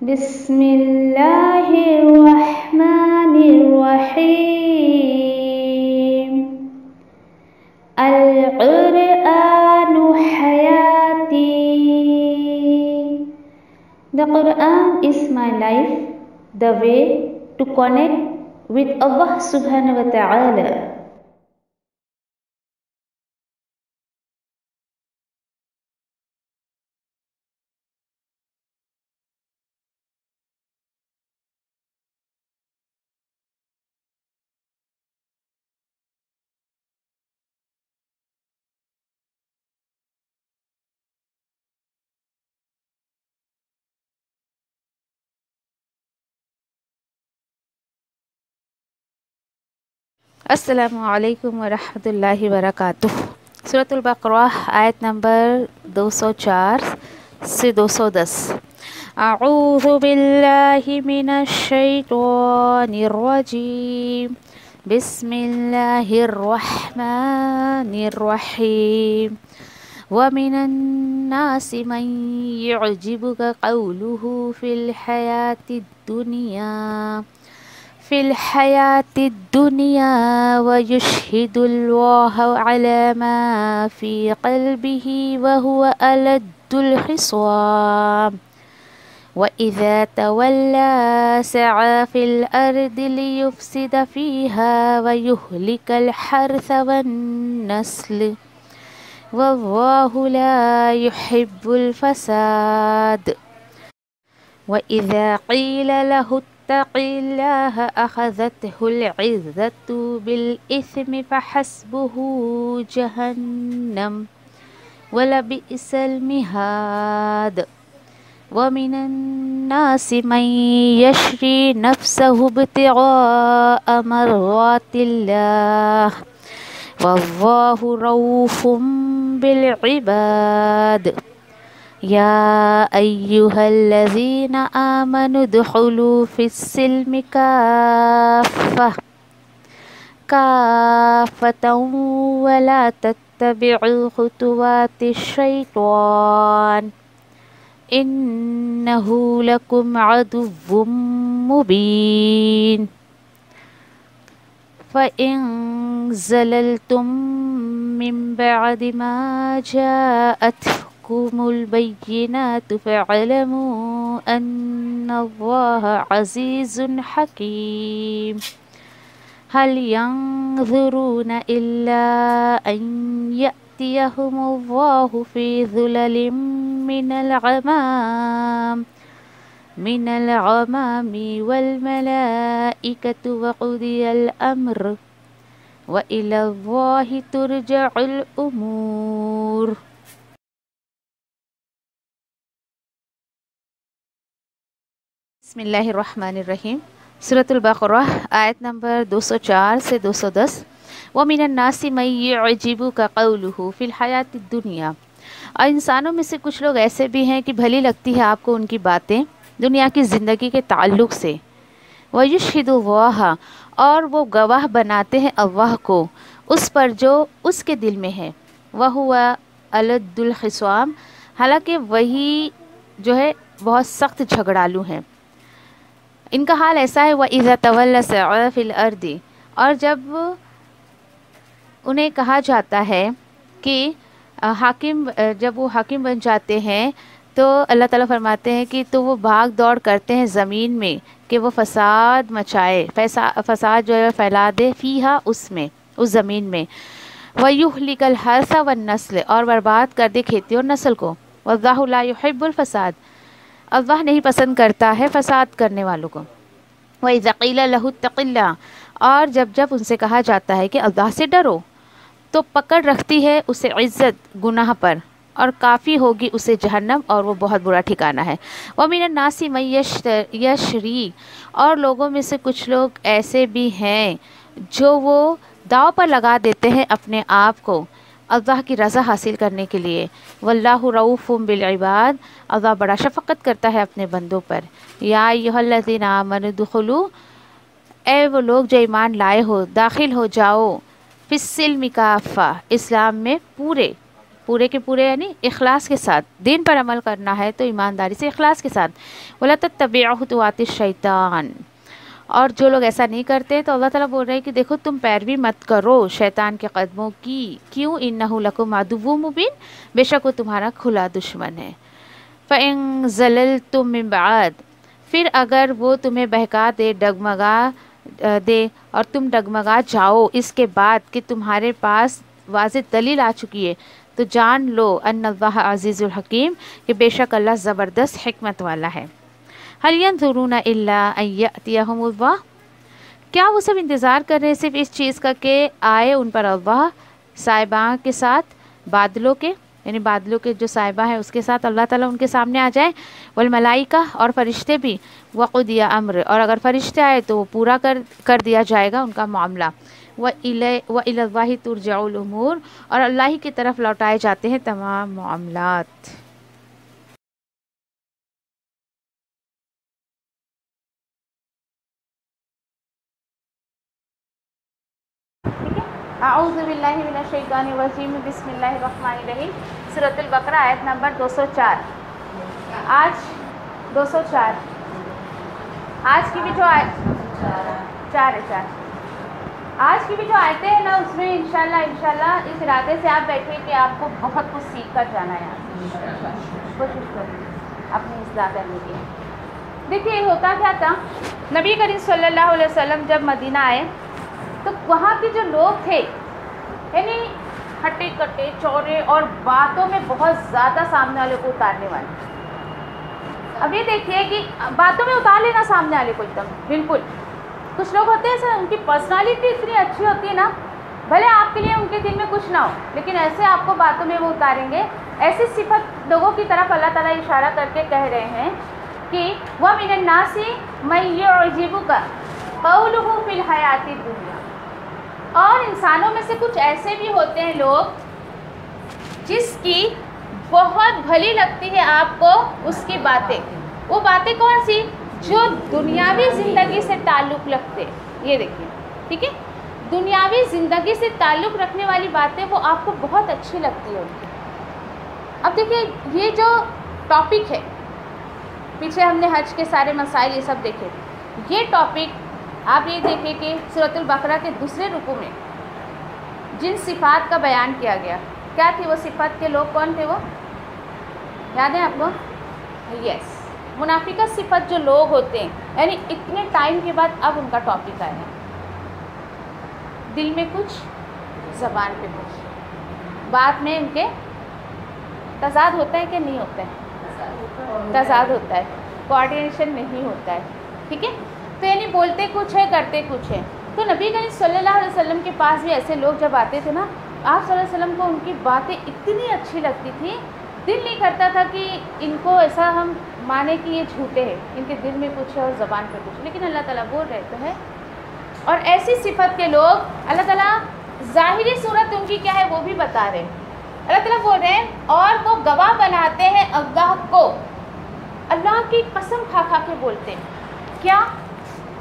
بسم اللہ الرحمن الرحیم القرآن حیاتی. The Quran is my life, the way to connect with Allah subhanahu wa ta'ala. السلام علیکم ورحمۃ اللہ وبرکاتہ. سورۃ البقرہ آیت نمبر 204 سے 210. اعوذ باللہ من الشیطان الرجیم. بسم اللہ الرحمن الرحیم. ومن الناس من يعجبك قوله في الحياة الدنيا ويشهد الله على ما في قلبه وهو ألد الخصام. وإذا تولى سعى في الأرض ليفسد فيها ويهلك الحرث والنسل والله لا يحب الفساد. وإذا قيل له اتق الله أخذته العزة بالإثم فحسبه جهنم ولبئس المهاد. ومن الناس من يشري نفسه ابتغاء مرضات الله والله رؤوف بالعباد. يا أيها الذين آمنوا ادخلوا في السلم كافة ولا تتبعوا خطوات الشيطان إنه لكم عدو مبين. فإن زللتم من بعد ما جاءتكم البينات فاعلموا أن الله عزيز حكيم. هل ينظرون إلا أن يأتيهم الله في ظلل من الغمام والملائكة وقضي الأمر وإلى الله ترجع الأمور. بسم اللہ الرحمن الرحیم. سورۃ البقرہ آیت نمبر 204 سے 210. وَمِنَ النَّاسِ مَن يُعْجِبُكَ قَوْلُهُ فِي الْحَيَاةِ الدُّنْيَا. اور انسانوں میں سے کچھ لوگ ایسے بھی ہیں کہ بھلی لگتی ہے آپ کو ان کی باتیں دنیا کی زندگی کے تعلق سے. وَيُشْهِدُ اللَّهَ. اور وہ گواہ بناتے ہیں اللہ کو اس پر جو اس کے دل میں ہے. وَهُوَ أَلَدُّ الْخِصَامِ. حالانکہ وہی جو ہے بہت سخت جھگڑالو ہیں. ان کا حال ایسا ہے وَإِذَا تَوَلَّى سَعَى فِي الْأَرْضِ. اور جب انہیں کہا جاتا ہے کہ جب وہ حاکم بن جاتے ہیں تو اللہ تعالیٰ فرماتے ہیں کہ تو وہ بھاگ دوڑ کرتے ہیں زمین میں کہ وہ فساد مچائے، فساد جو ہے پھیلا دے فیہا اس میں، اس زمین میں. وَيُهْلِكَ الْحَرْثَ وَالنَّسْلَ. اور برباد کر دے کھیتی اور نسل کو. وَاللَّهُ لَا يُحِبُّ الْفَسَادَ. اللہ نہیں پسند کرتا ہے فساد کرنے والوں کو. وَإِذَا قِيلَ لَهُ اتَّقِ اللَّهَ. اور جب ان سے کہا جاتا ہے کہ اللہ سے ڈرو تو پکڑ رکھتی ہے اسے عزت گناہ پر اور کافی ہوگی اسے جہنم اور وہ بہت برا ٹھکانہ ہے. وَمِنَ النَّاسِ مَن يَشْرِي. اور لوگوں میں سے کچھ لوگ ایسے بھی ہیں جو وہ داؤ پر لگا دیتے ہیں اپنے آپ کو اللہ کی رضا حاصل کرنے کے لیے. واللہ رؤوف بالعباد. اللہ بڑا شفقت کرتا ہے اپنے بندوں پر. یا ایھا الذین آمنوا ادخلوا. اے وہ لوگ جو ایمان لائے ہو داخل ہو جاؤ فی السلم کافہ. اسلام میں پورے پورے کے پورے یعنی اخلاص کے ساتھ دین پر عمل کرنا ہے تو ایمانداری سے اخلاص کے ساتھ. وَلَا تَتَّبِعُوا خُطُوَاتِ الشَّيْطَانِ. اور جو لوگ ایسا نہیں کرتے تو اللہ تعالیٰ بول رہے ہیں کہ دیکھو تم پیروی مت کرو شیطان کے قدموں کی. کیوں؟ اِنَّهُ لَكُمْ عَدُوٌّ مُبِينٌ. بے شک وہ تمہارا کھلا دشمن ہے. فَإِن زَلَلْتُم مِّن بَعْدِ. پھر اگر وہ تمہیں بہکا دے ڈگمگا دے اور تم ڈگمگا جاؤ اس کے بعد کہ تمہارے پاس واضح دلیل آ چکی ہے تو جان لو ان اللہ عزیز الحکیم کہ بے شک اللہ زبردست حکمت والا ہے. هل ينظرون الا ان يأتيهم اللہ. کیا وہ سب انتظار کر رہے ہیں صرف اس چیز کا کہ آئے ان پر اللہ صاحباں کے ساتھ بادلوں کے یعنی بادلوں کے جو صاحبہ ہیں اس کے ساتھ اللہ تعالیٰ ان کے سامنے آ جائے. والملائکہ اور فرشتے بھی. وقضی امر اور اگر فرشتے آئے تو وہ پورا کر دیا جائے گا ان کا معاملہ. وَإِلَى اللَّهِ تُرْجَعُ الْأُمُورُ اور اللہ ہی کی طرف لوٹائے جاتے ہیں تمام معاملات. اعوذ باللہ من الشیطان الرجیم بسم اللہ الرحمن الرحیم. سورۃ البقرہ آیت نمبر 204. آج 204 آج کی بھی جو آج کی بھی جو آیتیں ہیں نا اس میں انشاءاللہ اس ارادے سے آپ بیٹھے کہ آپ کو بہت کچھ سیکھ کر جانا ہے. کوشش کریں اپنی اصلاح کرنے کی. دیکھیے ہوتا کیا تھا نبی کریم صلی اللہ علیہ وسلم جب مدینہ آئے تو وہاں کے جو لوگ تھے یعنی ہٹے کٹے چورے اور باتوں میں بہت زیادہ سامنے والے کو اتارنے والے. اب یہ دیکھیے کہ باتوں میں اتار لینا سامنے والے کو ایک دم بالکل. کچھ لوگ ہوتے ہیں سر ان کی پرسنالٹی اتنی اچھی ہوتی ہے نا بھلے آپ کے لیے ان کے دل میں کچھ نہ ہو لیکن ایسے آپ کو باتوں میں وہ اتاریں گے. ایسی صفت لوگوں کی طرف اللہ تعالیٰ اشارہ کر کے کہہ رہے ہیں کہ وَمِنَ النَّاسِ مَن يُعْجِبُكَ قَوْلُهُ فِي الْحَيَاةِ الدُّنْيَا. اور انسانوں میں سے کچھ ایسے بھی ہوتے ہیں لوگ جس کی بہت بھلی لگتی ہے آپ کو اس کی باتیں. وہ باتیں کون سی؟ جو دنیاوی زندگی سے تعلق رکھتے. یہ دیکھیے ٹھیک ہے دنیاوی زندگی سے تعلق رکھنے والی باتیں وہ آپ کو بہت اچھی لگتی ہے. اب دیکھیے یہ جو ٹاپک ہے پیچھے ہم نے حج کے سارے مسائل یہ سب دیکھے. یہ ٹاپک آپ یہ دیکھیں کہ سورۃ البقرہ کے دوسرے رکوع میں جن صفات کا بیان کیا گیا کیا تھی وہ صفت کے لوگ کون تھے؟ وہ یاد ہے آپ کو؟ یس منافقہ صفت جو لوگ ہوتے ہیں یعنی اتنے ٹائم کے بعد اب ان کا ٹاپک آیا ہے. دل میں کچھ زبان پہ کچھ بات میں ان کے تضاد ہوتا ہے کہ نہیں ہوتا ہے؟ تضاد ہوتا ہے. کوآرڈینیشن نہیں ہوتا ہے. ٹھیک ہے تو یعنی بولتے کچھ ہے کرتے کچھ ہے. تو نبی کریم صلی اللہ علیہ وسلم کے پاس بھی ایسے لوگ جب آتے تھے نا آپ صلی اللہ علیہ وسلم کو ان کی باتیں اتنی اچھی لگتی تھی دل نہیں کرتا تھا کہ ان کو ایسا ہم مانے کہ یہ جھوٹے ہیں ان کے دل میں کچھ ہے اور زبان پہ کچھ. لیکن اللہ تعالیٰ بول رہے تو ہے. اور ایسی صفت کے لوگ اللہ تعالیٰ ظاہری صورت ان کی کیا ہے وہ بھی بتا رہے ہیں. اللہ تعالیٰ بول رہے ہیں اور وہ گواہ بناتے ہیں اللہ کو. اللہ کی قسم کھا کھا کے بولتے ہیں کیا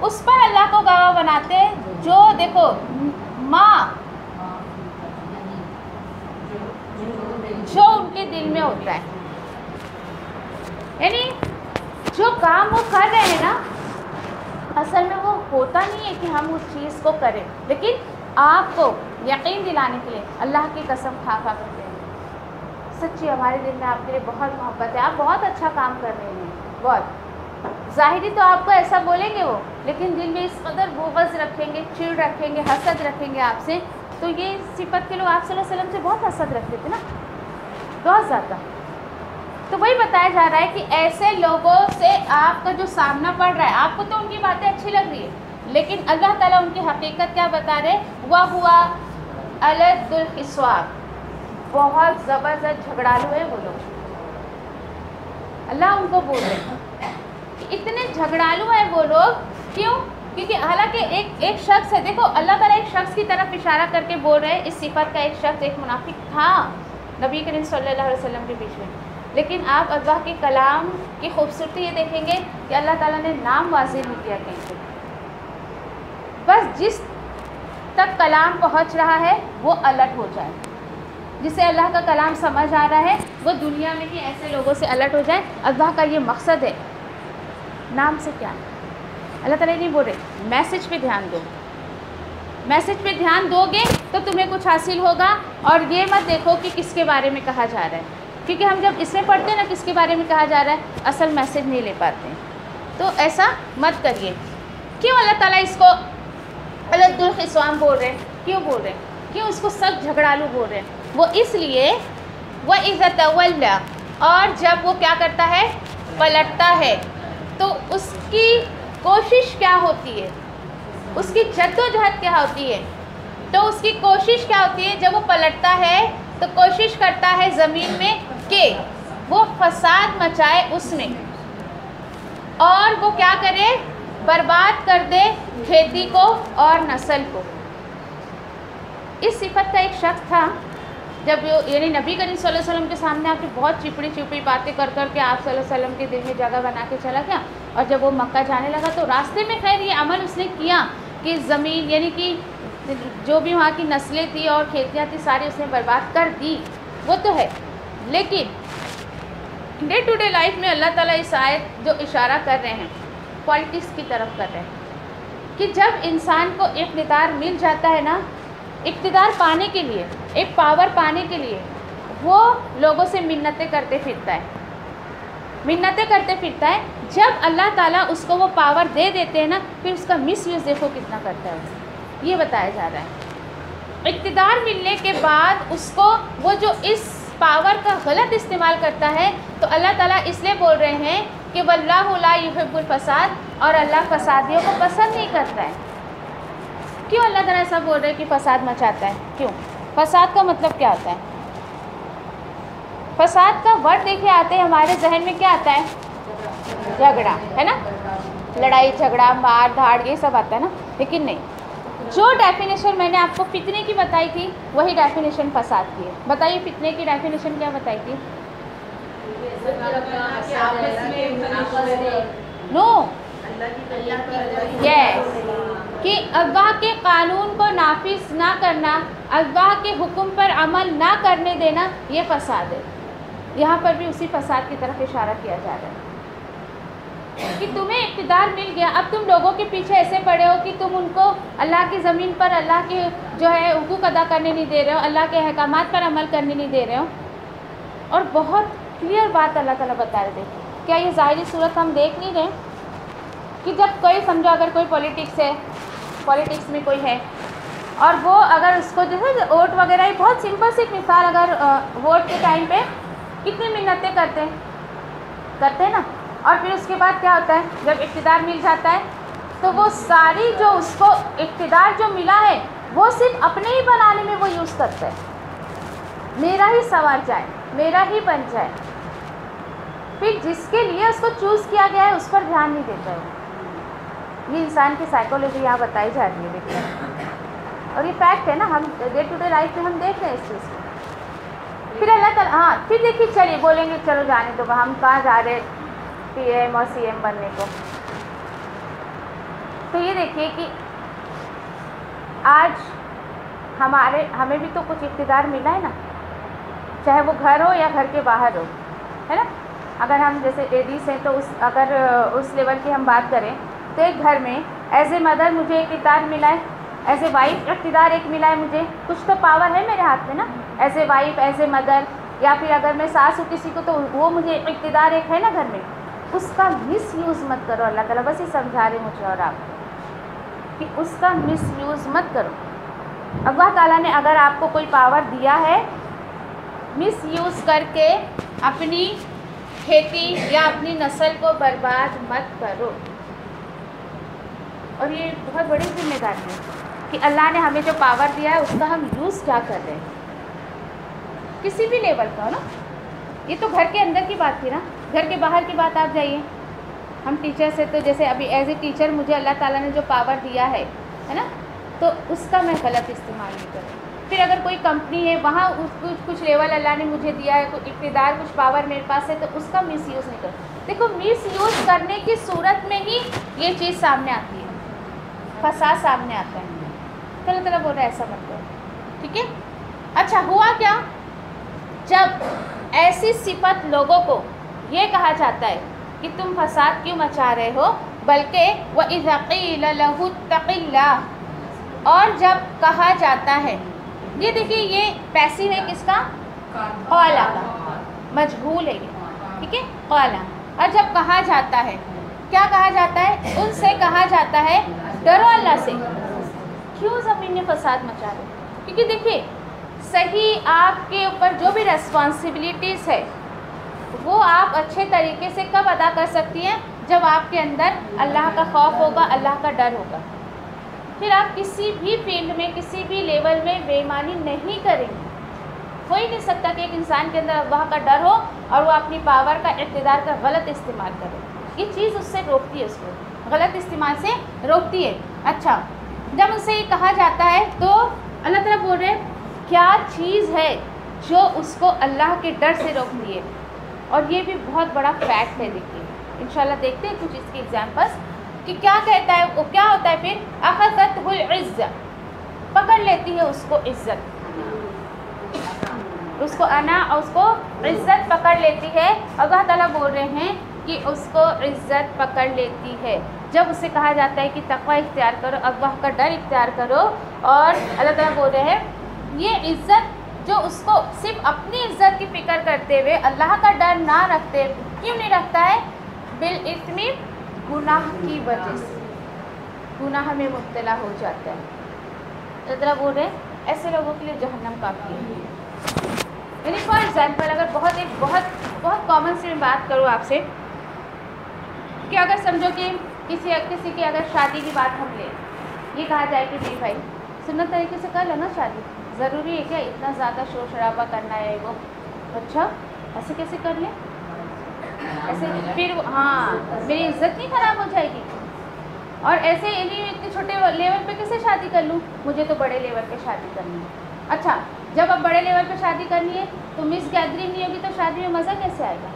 اس پر اللہ کو گواہ بناتے ہیں جو دیکھو ماں جو ان کے دل میں ہوتا ہے یعنی جو کام وہ کر رہے ہیں نا اصل میں وہ ہوتا نہیں ہے کہ ہم اس چیز کو کریں لیکن آپ کو یقین دلانے کے لیے اللہ کی قسم کھا کھا کرتے ہیں سچی ہمارے دل میں آپ کے لیے بہت محبت ہے. آپ بہت اچھا کام کر رہے ہیں بہت. ظاہری تو آپ کو ایسا بولیں گے وہ لیکن دل میں اس قدر بغض رکھیں گے چڑ رکھیں گے حسد رکھیں گے آپ سے. تو یہ صفت کے لوگ آپ صلی اللہ علیہ وسلم سے بہت حسد رکھتے تھے نا بہت زیادہ. تو وہی بتایا جا رہا ہے کہ ایسے لوگوں سے آپ کا جو سامنا پڑ رہا ہے آپ کو تو ان کی باتیں اچھی لگ رہی ہے لیکن اللہ تعالیٰ ان کی حقیقت کیا بتا رہے وہ ہوا الد الخصاب بہت زبردست جھگڑالو ہے وہ لوگ. اللہ ان کو بول رہے ہیں اتنے جھگڑالو ہیں وہ لوگ. کیوں؟ کیونکہ حالانکہ ایک شخص ہے دیکھو اللہ تعالیٰ ایک شخص کی طرف اشارہ کر کے بول رہے ہیں اس صفت کا ایک شخص ایک منافق تھا نبی کریم صلی اللہ علیہ وسلم کے بیچ میں. لیکن آپ اللہ کے کلام کی خوبصورتی یہ دیکھیں گے کہ اللہ تعالیٰ نے نام واضح نہیں کیا کہیں پہ. بس جس تک کلام پہنچ رہا ہے وہ الرٹ ہو جائے. جسے اللہ کا کلام سمجھ آ رہا ہے وہ دنیا میں ہی ایسے لوگوں سے الرٹ ہو جائے. اللہ کا یہ مقصد ہے. نام سے کیا ہے؟ اللہ تعالیٰ نہیں بول رہے میسج پہ دھیان دو. میسج پہ دھیان دو گے تو تمہیں کچھ حاصل ہوگا. اور یہ مت دیکھو کہ کس کے بارے میں کہا جا رہا ہے، کیونکہ ہم جب اس میں پڑھتے ہیں نا کس کے بارے میں کہا جا رہا ہے اصل میسج نہیں لے پاتے ہیں. تو ایسا مت کریے. کیوں اللہ تعالیٰ اس کو الد الخصام بول رہے ہیں؟ کیوں بول رہے ہیں؟ کیوں اس کو سخت جھگڑالو بول رہے ہیں؟ وہ اس لیے وَإِذَا تَوَلَّى، اور جب وہ کیا کرتا ہے؟ پلٹتا ہے. تو اس کی کوشش کیا ہوتی ہے؟ اس کی جد و جہد کیا ہوتی ہے؟ تو اس کی کوشش کیا ہوتی ہے جب وہ پلٹتا ہے؟ تو کوشش کرتا ہے زمین میں کہ وہ فساد مچائے اس میں، اور وہ کیا کرے؟ برباد کر دے کھیتی کو اور نسل کو. اس صفت کا ایک شخص تھا، جب یعنی نبی کریم صلی اللہ علیہ وسلم کے سامنے آ کے بہت چپڑی باتیں کر کے آپ صلی اللہ علیہ وسلم کے دل میں جگہ بنا کے چلا گیا. اور جب وہ مکہ جانے لگا تو راستے میں خیر یہ عمل اس نے کیا کہ زمین یعنی کہ جو بھی وہاں کی نسلیں تھیں اور کھیتیاں تھیں ساری اس نے برباد کر دی. وہ تو ہے، لیکن ڈے ٹو ڈے لائف میں اللہ تعالیٰ اس آیت جو اشارہ کر رہے ہیں پالیٹکس کی طرف کر رہے ہیں کہ جب انسان کو اقتدار مل جاتا ہے نا، اقتدار پانے کے لیے، ایک پاور پانے کے لیے وہ لوگوں سے منتیں کرتے پھرتا ہے. جب اللہ تعالیٰ اس کو وہ پاور دے دیتے ہیں نا پھر اس کا مس یوز دیکھو کتنا کرتا ہے. یہ بتایا جا رہا ہے اقتدار ملنے کے بعد اس کو وہ جو اس پاور کا غلط استعمال کرتا ہے تو اللہ تعالیٰ اس لیے بول رہے ہیں کہ واللہ لا یحب الفساد، اور اللہ فسادیوں کو پسند نہیں کرتا ہے. کیوں اللہ تعالیٰ ایسا بول رہے ہیں کہ فساد مچاتا ہے؟ کیوں؟ فساد کا مطلب کیا ہوتا ہے؟ فساد کا ورڈ دیکھے آتے ہیں ہمارے ذہن میں کیا آتا ہے؟ جھگڑا ہے نا، لڑائی جھگڑا مار دھاڑ یہ سب آتا ہے نا. لیکن نہیں، جو ڈیفینیشن میں نے آپ کو فتنے کی بتائی تھی وہی ڈیفینیشن فساد کی ہے. بتائیے فتنے کی ڈیفینیشن کیا بتائی تھی؟ نو یس، کہ اللہ کے قانون کو نافذ نہ کرنا، اللہ کے حکم پر عمل نہ کرنے دینا، یہ فساد ہے. یہاں پر بھی اسی فساد کی طرف اشارہ کیا جا رہا ہے کہ تمہیں اقتدار مل گیا، اب تم لوگوں کے پیچھے ایسے پڑے ہو کہ تم ان کو اللہ کی زمین پر اللہ کے جو ہے حقوق ادا کرنے نہیں دے رہے ہو، اللہ کے احکامات پر عمل کرنے نہیں دے رہے ہو. اور بہت کلیئر بات اللہ تعالیٰ بتا رہے تھے. کیا یہ ظاہری صورت ہم دیکھ نہیں رہے کہ جب کوئی سمجھو اگر کوئی پولیٹکس میں کوئی ہے اور وہ اگر اس کو جو ہے ووٹ وغیرہ، یہ بہت سمپل سی مثال، اگر ووٹ کے ٹائم پہ کتنی منتیں کرتے ہیں نا، اور پھر اس کے بعد کیا ہوتا ہے جب اقتدار مل جاتا ہے تو وہ ساری جو اس کو اقتدار جو ملا ہے وہ صرف اپنے ہی بنانے میں وہ یوز کرتا ہے. میرا ہی سنور جائے، میرا ہی بن جائے. پھر جس کے لیے اس کو چوز کیا گیا ہے اس پر دھیان نہیں دیتا ہے. یہ انسان کی سائیکولوجی یہاں بتائی جا رہی ہے دیکھیں، اور یہ فیکٹ ہے نا، ہم ڈے ٹو ڈے لائف میں ہم دیکھ رہے ہیں اس چیز کو. پھر اللہ تعالیٰ پھر دیکھیے چلیے بولیں گے چلو جانے تو ہم کہاں جا رہے پی ایم اور سی ایم بننے کو. تو یہ دیکھیے کہ آج ہمیں بھی تو کچھ اقتدار ملا ہے نا، چاہے وہ گھر ہو یا گھر کے باہر ہو، ہے نا. اگر ہم جیسے لیڈیز ہیں تو اگر اس لیول کی ہم بات کریں تو ایک گھر میں ایز اے مدر مجھے اقتدار ملا ہے، ایز اے وائف اقتدار ایک ملا ہے، مجھے کچھ تو پاور ہے میرے ہاتھ میں نا، as a wife, as a mother, یا پھر اگر میں ساس ہوں کسی کو تو وہ مجھے اقتدار ایک ہے نا گھر میں. اس کا مس یوز مت کرو. اللہ تعالیٰ بس یہ سمجھا رہے مجھے اور آپ کہ اس کا مس یوز مت کرو. اللہ تعالیٰ نے اگر آپ کو کوئی پاور دیا ہے، مس یوز کر کے اپنی کھیتی یا اپنی نسل کو برباد مت کرو. اور یہ بہت بڑی ذمہ داری ہے کہ اللہ نے ہمیں جو پاور دیا ہے اس کا ہم یوز کیا کر رہے ہیں، کسی بھی لیول کا ہو نا. یہ تو گھر کے اندر کی بات تھی نا، گھر کے باہر کی بات آپ جائیے. ہم ٹیچر سے تو جیسے ابھی ایز اے ٹیچر مجھے اللہ تعالیٰ نے جو پاور دیا ہے نا، تو اس کا میں غلط استعمال نہیں کروں. پھر اگر کوئی کمپنی ہے وہاں کچھ لیول اللہ نے مجھے دیا ہے، کوئی اقتدار کچھ پاور میرے پاس ہے، تو اس کا مس یوز نہیں کروں. دیکھو مس یوز کرنے کی صورت میں ہی یہ چیز سامنے آتی ہے، فساد سامنے آتا ہے. تو اللہ تعالیٰ بول رہا ہے ایسا مت کرو. ٹھیک ہے. اچھا ہوا کیا جب ایسی صفت لوگوں کو یہ کہا جاتا ہے کہ تم فساد کیوں مچا رہے ہو، بلکہ وَإِذَا قِيلَ لَهُ اتَّقِ اللَّهَ، اور جب کہا جاتا ہے، یہ دیکھیے یہ پیسو ہے کس کا؟ قَالَ کا، مجہول ہے یہ، ٹھیک ہے، قَالَ، اور جب کہا جاتا ہے کیا کہا جاتا ہے؟ ان سے کہا جاتا ہے ڈرو اللہ سے، کیوں زمین میں فساد مچا رہے ہو؟ کیونکہ دیکھیے صحیح آپ کے اوپر جو بھی ریسپانسبلٹیز ہے وہ آپ اچھے طریقے سے کب ادا کر سکتی ہیں؟ جب آپ کے اندر اللہ کا خوف ہوگا، اللہ کا ڈر ہوگا، پھر آپ کسی بھی فیلڈ میں کسی بھی لیول میں بے ایمانی نہیں کریں گے۔ ہو ہی نہیں سکتا کہ ایک انسان کے اندر اللہ کا ڈر ہو اور وہ اپنی پاور کا اقتدار کا غلط استعمال کرے، یہ چیز اس سے روکتی ہے، اس کو غلط استعمال سے روکتی ہے۔ اچھا، جب اسے یہ کہا جاتا ہے تو اللہ تعالیٰ بول رہے ہیں کیا چیز ہے جو اس کو اللہ کے ڈر سے روکتی ہے، اور یہ بھی بہت بڑا فیکٹ ہے۔ دیکھیے انشاءاللہ دیکھتے ہیں کچھ اس کی ایگزامپلس کہ کیا کہتا ہے، وہ کیا ہوتا ہے پھر اخذتہ العزت، پکڑ لیتی ہے اس کو عزت، اس کو انا اور اس کو عزت پکڑ لیتی ہے۔ اللہ تعالیٰ بول رہے ہیں کہ اس کو عزت پکڑ لیتی ہے جب اسے کہا جاتا ہے کہ تقوی اختیار کرو، اللہ کا ڈر اختیار کرو، اور اللہ تعالیٰ بول رہے ہیں یہ عزت جو اس کو صرف اپنی عزت کی فکر کرتے ہوئے اللہ کا ڈر نہ رکھتے، کیوں نہیں رکھتا ہے؟ بالاسم، گناہ کی وجہ سے گناہ میں مبتلا ہو جاتا ہے۔ اللہ تعالیٰ بول رہے ہیں ایسے لوگوں کے لیے جہنم کافی ہے۔ یعنی فار ایگزامپل اگر بہت کامن سی میں بات کروں آپ سے کہ اگر سمجھو کہ کسی کی اگر شادی کی بات ہم لیں، یہ کہا جائے کہ نہیں بھائی سنت طریقے سے کر لو نا شادی، ضروری ہے کیا اتنا زیادہ شور شرابہ کرنا ہے؟ وہ اچھا ایسے کیسے کر لیں؟ ایسے پھر ہاں میری عزت نہیں خراب ہو جائے گی؟ اور ایسے اتنے چھوٹے لیول پہ کیسے شادی کر لوں؟ مجھے تو بڑے لیول پہ شادی کرنی ہے۔ اچھا جب اب بڑے لیول پہ شادی کرنی ہے تو مس گیدرنگ نہیں ہوگی تو شادی میں مزہ کیسے آئے گا؟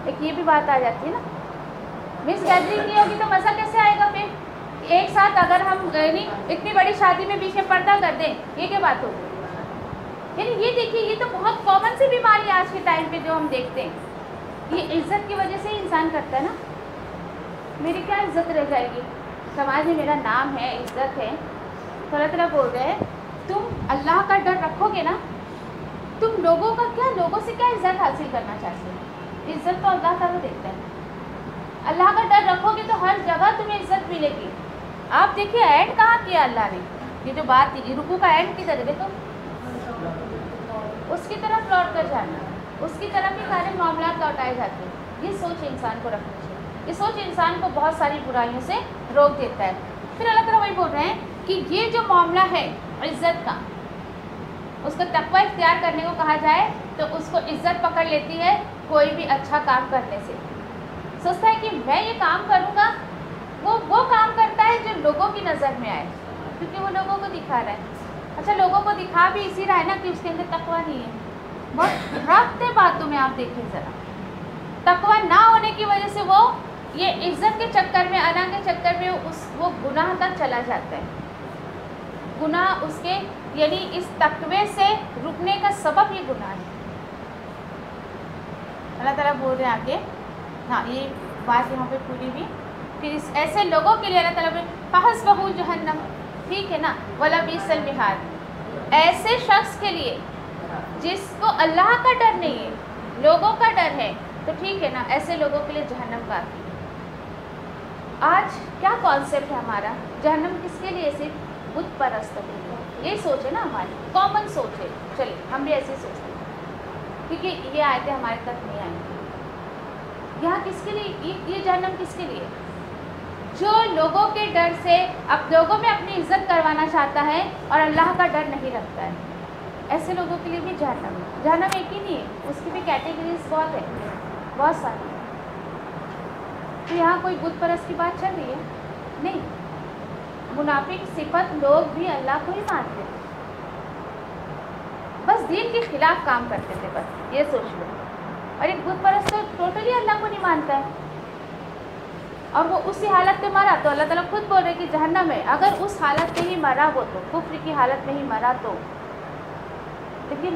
ایک یہ بھی بات آ جاتی ہے نا، مس گیدرنگ نہیں ہوگی تو مزہ کیسے آئے گا؟ پھر ایک ساتھ اگر ہم یعنی اتنی بڑی شادی میں بیچ میں پردہ کر دیں، یہ کیا بات ہوگی؟ یعنی یہ دیکھیے یہ تو بہت کامن سی بیماری ہے آج کے ٹائم پہ جو ہم دیکھتے ہیں، یہ عزت کی وجہ سے ہی انسان کرتا ہے نا۔ میری کیا عزت رہ جائے گی؟ سماج میں میرا نام ہے، عزت ہے، تو اللہ تعالیٰ بول رہے ہیں تم اللہ کا ڈر رکھو گے نا، تم لوگوں سے کیا عزت حاصل کرنا چاہتے ہو؟ عزت تو اللہ تعالیٰ دیتا ہے۔ اللہ کا ڈر رکھو گے تو ہر جگہ تمہیں عزت ملے گی۔ آپ دیکھیے اینڈ کہاں کیا اللہ نے، یہ جو بات تھی رکوع کا اینڈ کی طرح دیکھو، اس کی طرف لوٹ کر جانا، اس کی طرف ہی سارے معاملات لوٹائے جاتے ہیں۔ یہ سوچ انسان کو رکھنی چاہیے، یہ سوچ انسان کو بہت ساری برائیوں سے روک دیتا ہے۔ پھر اللہ تعالیٰ وہی بول رہے ہیں کہ یہ جو معاملہ ہے عزت کا، اس کو تقوی اختیار کرنے کو کہا جائے تو اس کو عزت پکڑ لیتی ہے کوئی بھی اچھا کام کرنے سے۔ سوچتا ہے کہ میں یہ کام کروں گا، وہ کام کرتا ہے جو لوگوں کی نظر میں آئے، کیونکہ وہ لوگوں کو دکھا رہا ہے۔ اچھا لوگوں کو دکھا بھی اسی رہا ہے نا کہ اس کے اندر تقوی نہیں ہے۔ بہت رابطے باتوں میں آپ دیکھیں ذرا، تقوی نہ ہونے کی وجہ سے وہ یہ عزت کے چکر میں، انا کے چکر میں وہ گناہ تک چلا جاتا ہے۔ گناہ اس کے یعنی اس تقوی سے رکنے کا سبب یہ گناہ ہے۔ اللہ تعالیٰ بول رہے ہیں آگے، ہاں یہ بات یہاں پہ پوری ہوئی کہ ایسے لوگوں کے لیے اللہ تعالیٰ نے فحسبہ جہنم، ٹھیک ہے نا، وَلَبِئْسَ الْمِہَادُ، ایسے شخص کے لیے جس کو اللہ کا ڈر نہیں ہے، لوگوں کا ڈر ہے، تو ٹھیک ہے نا، ایسے لوگوں کے لیے جہنم کافی ہے۔ آج کیا کانسیپٹ ہے ہمارا؟ جہنم کس کے لیے؟ صرف بت پرستوں کے لیے، یہ سوچ ہے نا ہماری، کامن سوچ ہے۔ چلیے ہم بھی ایسے سوچتے ہیں کیونکہ یہ آیتیں ہمارے تک نہیں آئیں گی۔ یہاں کس کے لیے یہ جہنم کس کے لیے؟ جو لوگوں کے ڈر سے اب لوگوں میں اپنی عزت کروانا چاہتا ہے اور اللہ کا ڈر نہیں رکھتا ہے، ایسے لوگوں کے لیے بھی جہنم ہے۔ جہنم ایک ہی نہیں ہے، اس کی بھی کیٹیگریز بہت ہے، بہت ساری۔ تو یہاں کوئی بت پرست کی بات چل رہی ہے؟ نہیں، منافق صفت لوگ بھی اللہ کو ہی مانتے تھے، بس دین کے خلاف کام کرتے تھے، بس یہ سوچ لو۔ اور ایک بت پرست تو ٹوٹلی اللہ کو نہیں مانتا ہے اور وہ اسی حالت میں مرا، تو اللہ تعالیٰ خود بول رہے کہ جہنم ہے۔ اگر اس حالت میں ہی مرا وہ، تو کفر کی حالت میں ہی مرا تو، لیکن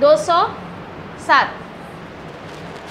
207,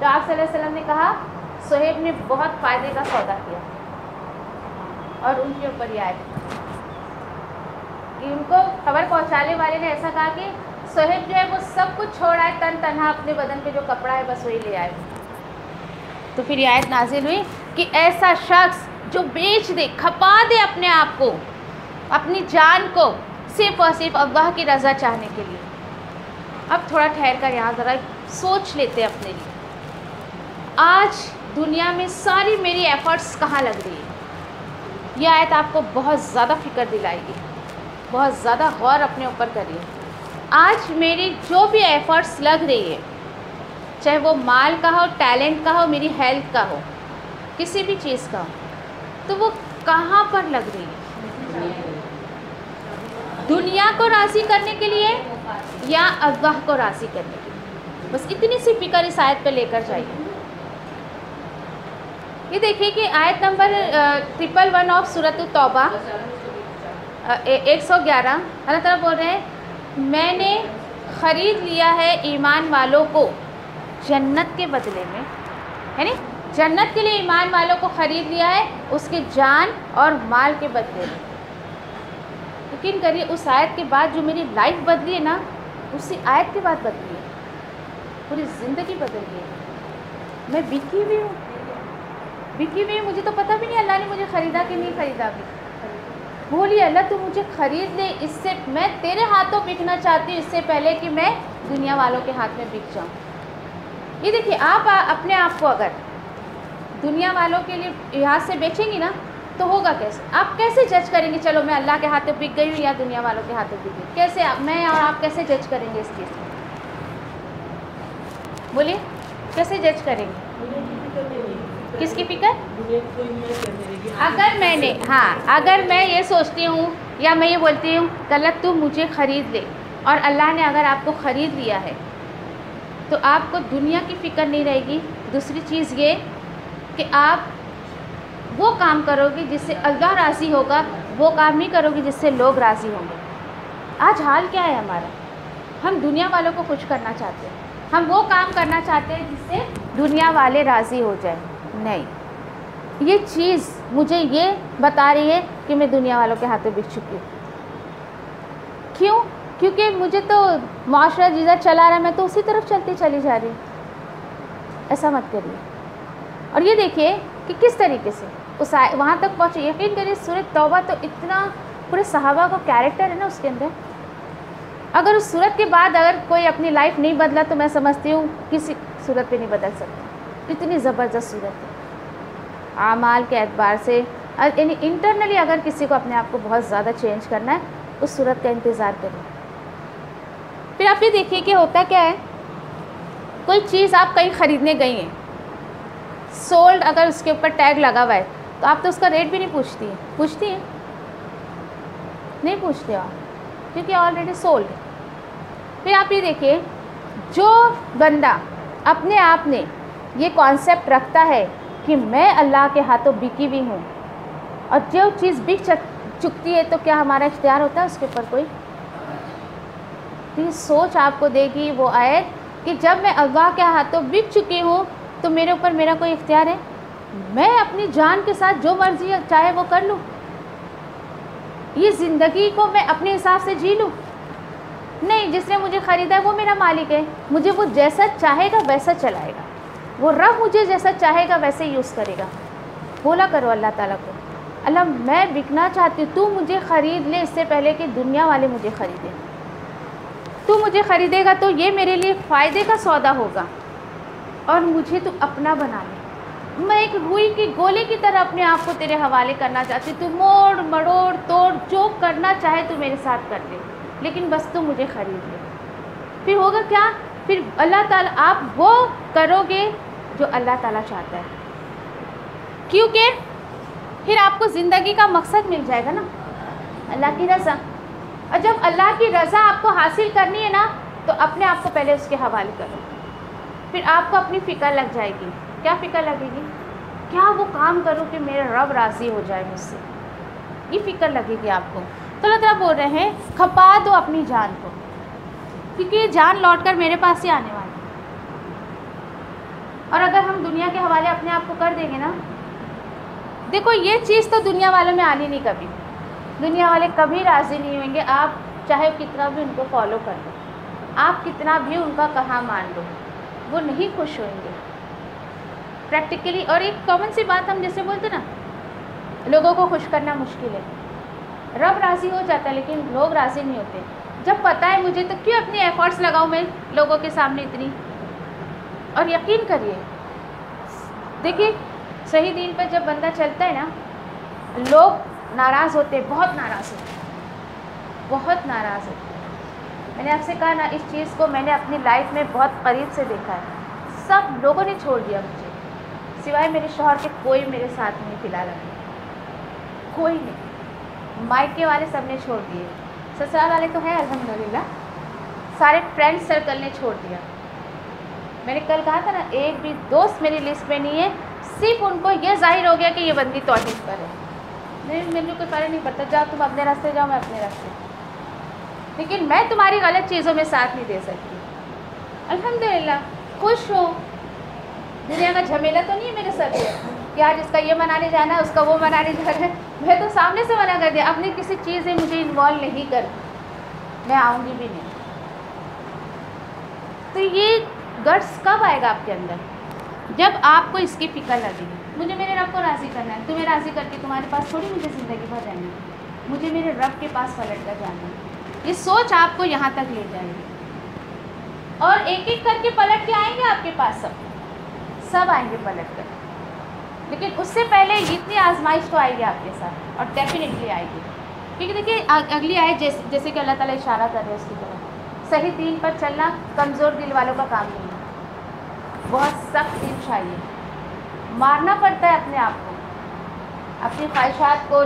تو آپ صلی اللہ علیہ وسلم نے کہا صہیب نے بہت فائدے کا سودا کیا، اور ان کے اوپر یہ آئے کہ ان کو خبر پہنچانے والے نے ایسا کہا کہ صہیب جو ہے وہ سب کچھ چھوڑ آئے، تن تنہا اپنے بدن پہ جو کپڑا ہے بس وہی لے آئے۔ تو پھر یہ آیت نازل ہوئی کہ ایسا شخص جو بیچ دے، کھپا دے اپنے آپ کو، اپنی جان کو، صرف اور صرف اللہ کی رضا چاہنے کے لیے۔ اب تھوڑا ٹھہر کر یہاں ذرا سوچ لیتے اپنے لیے، آج دنیا میں ساری میری ایفرٹس کہاں لگ رہی ہے؟ یہ آیت آپ کو بہت زیادہ فکر دلائے گی، بہت زیادہ غور اپنے اوپر کریے۔ آج میری جو بھی ایفرٹس لگ رہی ہے، چاہے وہ مال کا ہو، ٹیلنٹ کا ہو، میری ہیلتھ کا ہو، کسی بھی چیز کا ہو، تو وہ کہاں پر لگ رہی ہے؟ دنیا کو راضی کرنے کے لیے یا اللہ کو راضی کرنے کے لیے؟ بس اتنی سی فکر اس آیت پہ لے کر جائیے۔ یہ دیکھیے کہ آیت نمبر 111 آف سورۃ التوبہ 111، اللہ تعالیٰ بول رہے ہیں میں نے خرید لیا ہے ایمان والوں کو جنت کے بدلے میں، یعنی جنت کے لیے ایمان والوں کو خرید لیا ہے اس کے جان اور مال کے بدلے میں۔ یقین کریے اس آیت کے بعد جو میری لائف بدلی ہے نا، اسی آیت کے بعد بدلی ہے، پوری زندگی بدل گئی ہے۔ میں بکی ہوئی ہوں، مجھے تو پتہ بھی نہیں اللہ نے مجھے خریدا کہ نہیں خریدا بھی۔ بولیے اللہ تو مجھے خرید لے، اس سے میں تیرے ہاتھوں بکنا چاہتی ہوں اس سے پہلے کہ میں دنیا والوں کے ہاتھ میں بک جاؤں۔ یہ دیکھیے آپ اپنے آپ کو اگر دنیا والوں کے لیے یہاں سے بیچیں گی نا تو ہوگا کیسے؟ آپ کیسے جج کریں گے چلو میں اللہ کے ہاتھوں بک گئی ہوں یا دنیا والوں کے ہاتھوں بک گئی؟ کیسے میں اور آپ کیسے جج کریں گے اس چیز کو؟ بولیے کیسے جج کریں گے؟ کس کی فکر؟ اگر میں یہ سوچتی ہوں یا میں یہ بولتی ہوں کہ اللہ تو مجھے خرید لے، اور اللہ نے اگر آپ کو خرید لیا ہے تو آپ کو دنیا کی فکر نہیں رہے گی۔ دوسری چیز یہ کہ آپ وہ کام کرو گی جس سے اللہ راضی ہوگا، وہ کام نہیں کرو گی جس سے لوگ راضی ہوں گے۔ آج حال کیا ہے ہمارا؟ ہم دنیا والوں کو خوش کرنا چاہتے ہیں، ہم وہ کام کرنا چاہتے ہیں جس سے دنیا والے راضی ہو جائیں۔ نہیں، یہ چیز مجھے یہ بتا رہی ہے کہ میں دنیا والوں کے ہاتھوں بک چکی ہوں۔ کیوں؟ کیونکہ مجھے تو معاشرہ جیسا چلا رہا ہے میں تو اسی طرف چلتی چلی جا رہی ہوں۔ ایسا مت کریے۔ اور یہ دیکھیے کہ کس طریقے سے اس وہاں تک پہنچے۔ یقین کریے سورۃ توبہ تو اتنا پورے صحابہ کا کیریکٹر ہے نا اس کے اندر، اگر اس صورت کے بعد اگر کوئی اپنی لائف نہیں بدلا تو میں سمجھتی ہوں کسی صورت پہ نہیں بدل سکتا۔ اتنی زبردست صورت ہے اعمال کے اعتبار سے، یعنی انٹرنلی اگر کسی کو اپنے آپ کو بہت زیادہ چینج کرنا ہے اس صورت کا انتظار کریں۔ پھر آپ یہ دیکھیے کہ ہوتا کیا ہے، کوئی چیز آپ کہیں خریدنے گئی ہیں، سولڈ اگر اس کے اوپر ٹیگ لگا ہوا ہے تو آپ تو اس کا ریٹ بھی نہیں پوچھتی ہیں، پوچھتی ہیں؟ نہیں پوچھتے آپ، کیونکہ آلریڈی سولڈ۔ پھر آپ یہ دیکھیے جو بندہ اپنے آپ نے یہ کانسیپٹ رکھتا ہے کہ میں اللہ کے ہاتھوں بکی ہوئی ہوں، اور جو چیز بک چکتی ہے تو کیا ہمارا اختیار ہوتا ہے اس کے اوپر کوئی؟ یہ سوچ آپ کو دے گی وہ آیت کہ جب میں اللہ کے ہاتھوں بک چکی ہوں تو میرے اوپر میرا کوئی اختیار ہے؟ میں اپنی جان کے ساتھ جو مرضی چاہے وہ کر لوں، یہ زندگی کو میں اپنے حساب سے جی لوں؟ نہیں، جس نے مجھے خریدا ہے وہ میرا مالک ہے، مجھے وہ جیسا چاہے گا ویسا چلائے گا، وہ رب مجھے جیسا چاہے گا ویسے یوز کرے گا۔ بولا کرو اللہ تعالیٰ کو اللہ میں بکنا چاہتی ہوں، تو مجھے خرید لے اس سے پہلے کہ دنیا والے مجھے خریدیں۔ تو مجھے خریدے گا تو یہ میرے لیے فائدے کا سودا ہوگا، اور مجھے تو اپنا بنا لے۔ میں ایک روئی کی گولے کی طرح اپنے آپ کو تیرے حوالے کرنا چاہتی ہوں، تو موڑ مڑوڑ توڑ جو کرنا چاہے تو میرے ساتھ کر لے، لیکن بس تو مجھے خرید لے۔ پھر ہوگا کیا؟ پھر اللہ تعالیٰ آپ وہ کرو گے جو اللہ تعالیٰ چاہتا ہے، کیونکہ پھر آپ کو زندگی کا مقصد مل جائے گا نا، اللہ کی رضا۔ اور جب اللہ کی رضا آپ کو حاصل کرنی ہے نا تو اپنے آپ کو پہلے اس کے حوالے کرو، پھر آپ کو اپنی فکر لگ جائے گی۔ کیا فکر لگے گی؟ کیا وہ کام کروں کہ میرا رب راضی ہو جائے مجھ سے، یہ فکر لگے گی آپ کو۔ تو اللہ تعالیٰ بول رہے ہیں کھپا دو اپنی جان کو، کیونکہ یہ جان لوٹ کر میرے پاس ہی آنے والی ہے۔ اور اگر ہم دنیا کے حوالے اپنے آپ کو کر دیں گے نا، دیکھو یہ چیز تو دنیا والوں میں آنی نہیں کبھی، دنیا والے کبھی راضی نہیں ہوئیں گے، آپ چاہے کتنا بھی ان کو فالو کر لو، آپ کتنا بھی ان کا کہا مان لو، وہ نہیں خوش ہوئیں گے پریکٹیکلی۔ اور ایک کامن سی بات ہم جیسے بولتے نا، لوگوں کو خوش کرنا مشکل ہے، رب راضی ہو جاتا ہے لیکن لوگ راضی نہیں ہوتے۔ جب پتہ ہے مجھے تو کیوں اپنی ایفرٹس لگاؤں میں لوگوں کے سامنے اتنی۔ اور یقین کریے، دیکھیے صحیح دین پر جب بندہ چلتا ہے نا، لوگ ناراض ہوتے، بہت ناراض ہوتے، بہت ناراض ہوتے۔ میں نے آپ سے کہا نا، اس چیز کو میں نے اپنی لائف میں بہت قریب سے دیکھا ہے۔ سب لوگوں نے چھوڑ دیا مجھے، سوائے میرے شوہر کے کوئی میرے ساتھ نہیں فی الحال، کوئی نہیں۔ مائکے والے سب نے چھوڑ دیے، سسرال والے تو ہیں الحمدللہ، سارے فرینڈ سرکل نے چھوڑ دیا۔ میں نے کل کہا تھا نا، ایک بھی دوست میری لسٹ میں نہیں ہے، صرف ان کو یہ ظاہر ہو گیا کہ یہ بندی توحید پر ہے۔ میرے کوئی فرق نہیں پڑتا، جاؤ تم اپنے راستے جاؤ، میں اپنے راستے، لیکن میں تمہاری غلط چیزوں میں ساتھ نہیں دے سکتی۔ الحمدللہ خوش ہو، دنیا کا جھمیلا تو نہیں ہے میرے سر پہ کہ آج اس کا یہ منانے جانا ہے، اس کا وہ منانے جانا ہے۔ میں تو سامنے سے منع کر دیا، اپنی کسی چیز میں مجھے انوالو نہیں کرتی، میں آؤں گی بھی نہیں۔ تو یہ گٹس کب آئے گا آپ کے اندر؟ جب آپ کو اس کی فکر لگے گی، مجھے میرے رب کو راضی کرنا ہے، تمہیں راضی کر کے تمہارے پاس تھوڑی مجھے زندگی بھر رہنا ہے، مجھے میرے رب کے پاس پلٹ کر جانا ہے۔ یہ سوچ آپ کو یہاں تک لے جائے گی، اور ایک ایک کر کے پلٹ کے آئیں گے آپ کے پاس، سب آئیں گے پلٹ کر، لیکن اس سے پہلے اتنی آزمائش تو آئے گی آپ کے ساتھ، اور ڈیفینیٹلی آئے گی، کیونکہ دیکھیے اگلی آئے جیسے کہ اللہ تعالیٰ اشارہ کر رہے ہیں اس کی طرف، صحیح دین پر چلنا کمزور دل والوں کا کام نہیں ہے، بہت سخت دل چاہیے، مارنا پڑتا ہے اپنے آپ کو، اپنی خواہشات کو،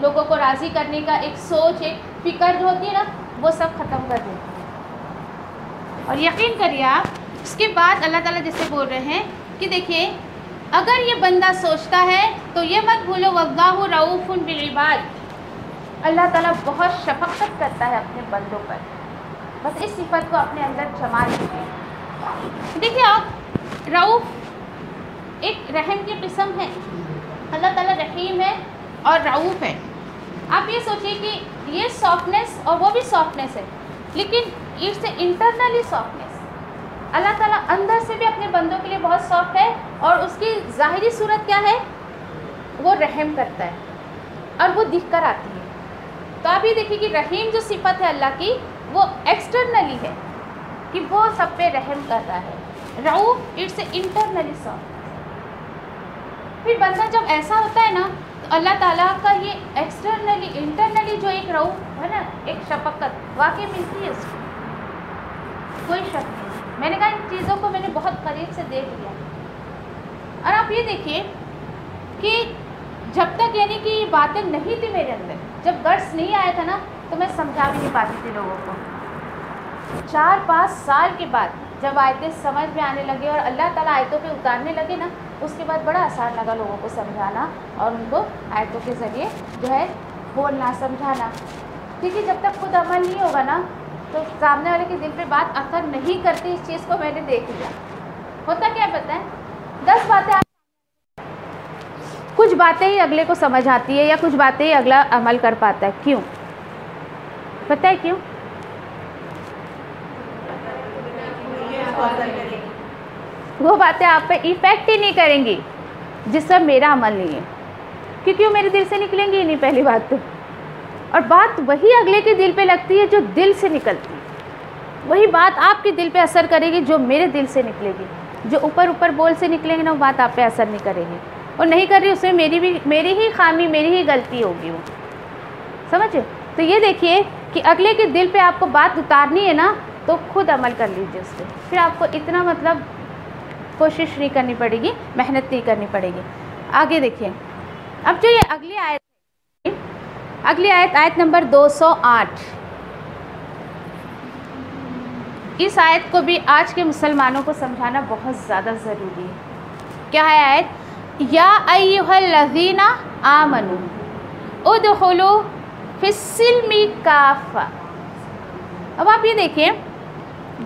لوگوں کو راضی کرنے کا ایک سوچ، ایک فکر جو ہوتی ہے نا، وہ سب ختم کر دیتی ہے۔ اور یقین کریے آپ، اس کے بعد اللہ تعالیٰ جیسے بول رہے ہیں کہ دیکھیے، اگر یہ بندہ سوچتا ہے تو یہ مت بھولو واللہ رؤوف بالعباد، اللہ تعالیٰ بہت شفقت کرتا ہے اپنے بندوں پر، بس اس صفت کو اپنے اندر جما لیجیے۔ دیکھیے آپ، رؤوف ایک رحم کی قسم ہے، اللہ تعالیٰ رحیم ہے اور رؤوف ہے۔ آپ یہ سوچیے کہ یہ سافٹنیس اور وہ بھی سافٹنیس ہے، لیکن اٹس انٹرنلی سافٹنیس، اللہ تعالیٰ اندر سے بھی اپنے بندوں کے لیے بہت سافٹ ہے، اور اس کی ظاہری صورت کیا ہے؟ وہ رحم کرتا ہے، اور وہ دکھ کر آتی ہے۔ تو آپ یہ دیکھیے کہ رحیم جو صفت ہے اللہ کی، وہ ایکسٹرنلی ہے کہ وہ سب پہ رحم کر رہا ہے، رؤوف اٹس انٹرنلی سافٹ۔ پھر بندہ جب ایسا ہوتا ہے نا، تو اللہ تعالیٰ کا یہ ایکسٹرنلی انٹرنلی جو ایک رؤوف ہے نا، ایک شفقت واقعی ملتی ہے اس کو، کوئی شک نہیں۔ میں نے کہا ان چیزوں کو میں نے بہت قریب سے دیکھ لیا۔ اور آپ یہ دیکھیے کہ جب تک یعنی کہ یہ باتیں نہیں تھی میرے اندر، جب گٹس نہیں آیا تھا نا، تو میں سمجھا بھی نہیں پاتی تھی لوگوں کو۔ 4-5 سال کے بعد جب آیتیں سمجھ میں آنے لگے اور اللہ تعالیٰ آیتوں پہ اتارنے لگے نا، اس کے بعد بڑا آسان لگا لوگوں کو سمجھانا اور ان کو آیتوں کے ذریعے جو ہے بولنا، سمجھانا۔ کیونکہ جب تک خود عمل نہیں ہوگا نا، تو سامنے والے کے دل پہ بات اثر نہیں کرتی۔ اس چیز کو میں نے دیکھ لیا۔ ہوتا کیا بتائیں، 10 باتیں کچھ باتیں ہی اگلے کو سمجھ آتی ہے، یا کچھ باتیں ہی اگلا عمل کر پاتا ہے۔ کیوں؟ پتہ ہے کیوں؟ وہ باتیں آپ پہ ایفیکٹ ہی نہیں کریں گی جس پر میرا عمل نہیں ہے، کیونکہ وہ میرے دل سے نکلیں گی ہی نہیں، پہلی بات تو۔ اور بات وہی اگلے کے دل پہ لگتی ہے جو دل سے نکلتی ہے، وہی بات آپ کے دل پہ اثر کرے گی جو میرے دل سے نکلے گی۔ جو اوپر بول سے نکلیں گے نا، وہ بات آپ پہ اثر نہیں کرے گی، اور نہیں کر رہی اس میں میری ہی خامی، میری ہی غلطی ہوگی، وہ سمجھے؟ تو یہ دیکھیے کہ اگلے کے دل پہ آپ کو بات اتارنی ہے نا، تو خود عمل کر لیجیے اس پہ، پھر آپ کو اتنا مطلب کوشش نہیں کرنی پڑے گی، محنت نہیں کرنی پڑے گی۔ آگے دیکھیے، اب جو یہ اگلی آیت نمبر 208، اس آیت کو بھی آج کے مسلمانوں کو سمجھانا بہت زیادہ ضروری ہے۔ کیا ہے آیت؟ یا ایھا الذین آمنوا ادخلوا فی السلم کافہ۔ اب آپ یہ دیکھیں،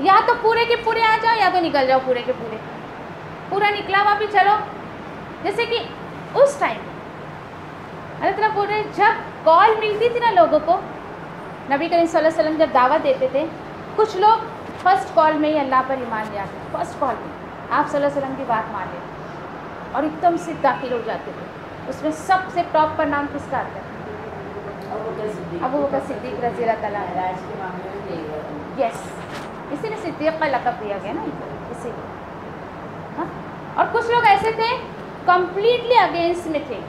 یا تو پورے کے پورے آ جاؤ یا تو نکل جاؤ پورے کے پورے. پورا نکلا ہوا بھی چلو. جیسے کہ اس ٹائم اللہ تعالیٰ بول رہے جب کال ملتی تھی نا لوگوں کو, نبی کریم صلی اللہ علیہ وسلم جب دعوت دیتے تھے, کچھ لوگ فرسٹ کال میں ہی اللہ پر ایمان لے آتے, فرسٹ کال میں آپ صلی اللہ علیہ وسلم کی بات مان لیتے اور ایک دم سے داخل ہو جاتے تھے. اس میں سب سے ٹاپ پر نام کس کا آتا ہے؟ ابو بکر صدیق رضی اللہ تعالیٰ عنہ. یس, اسی نے صدیق کا لقب دیا گیا نا اسی لیے. اور کچھ لوگ ایسے تھے کمپلیٹلی اگینسٹ میں تھے.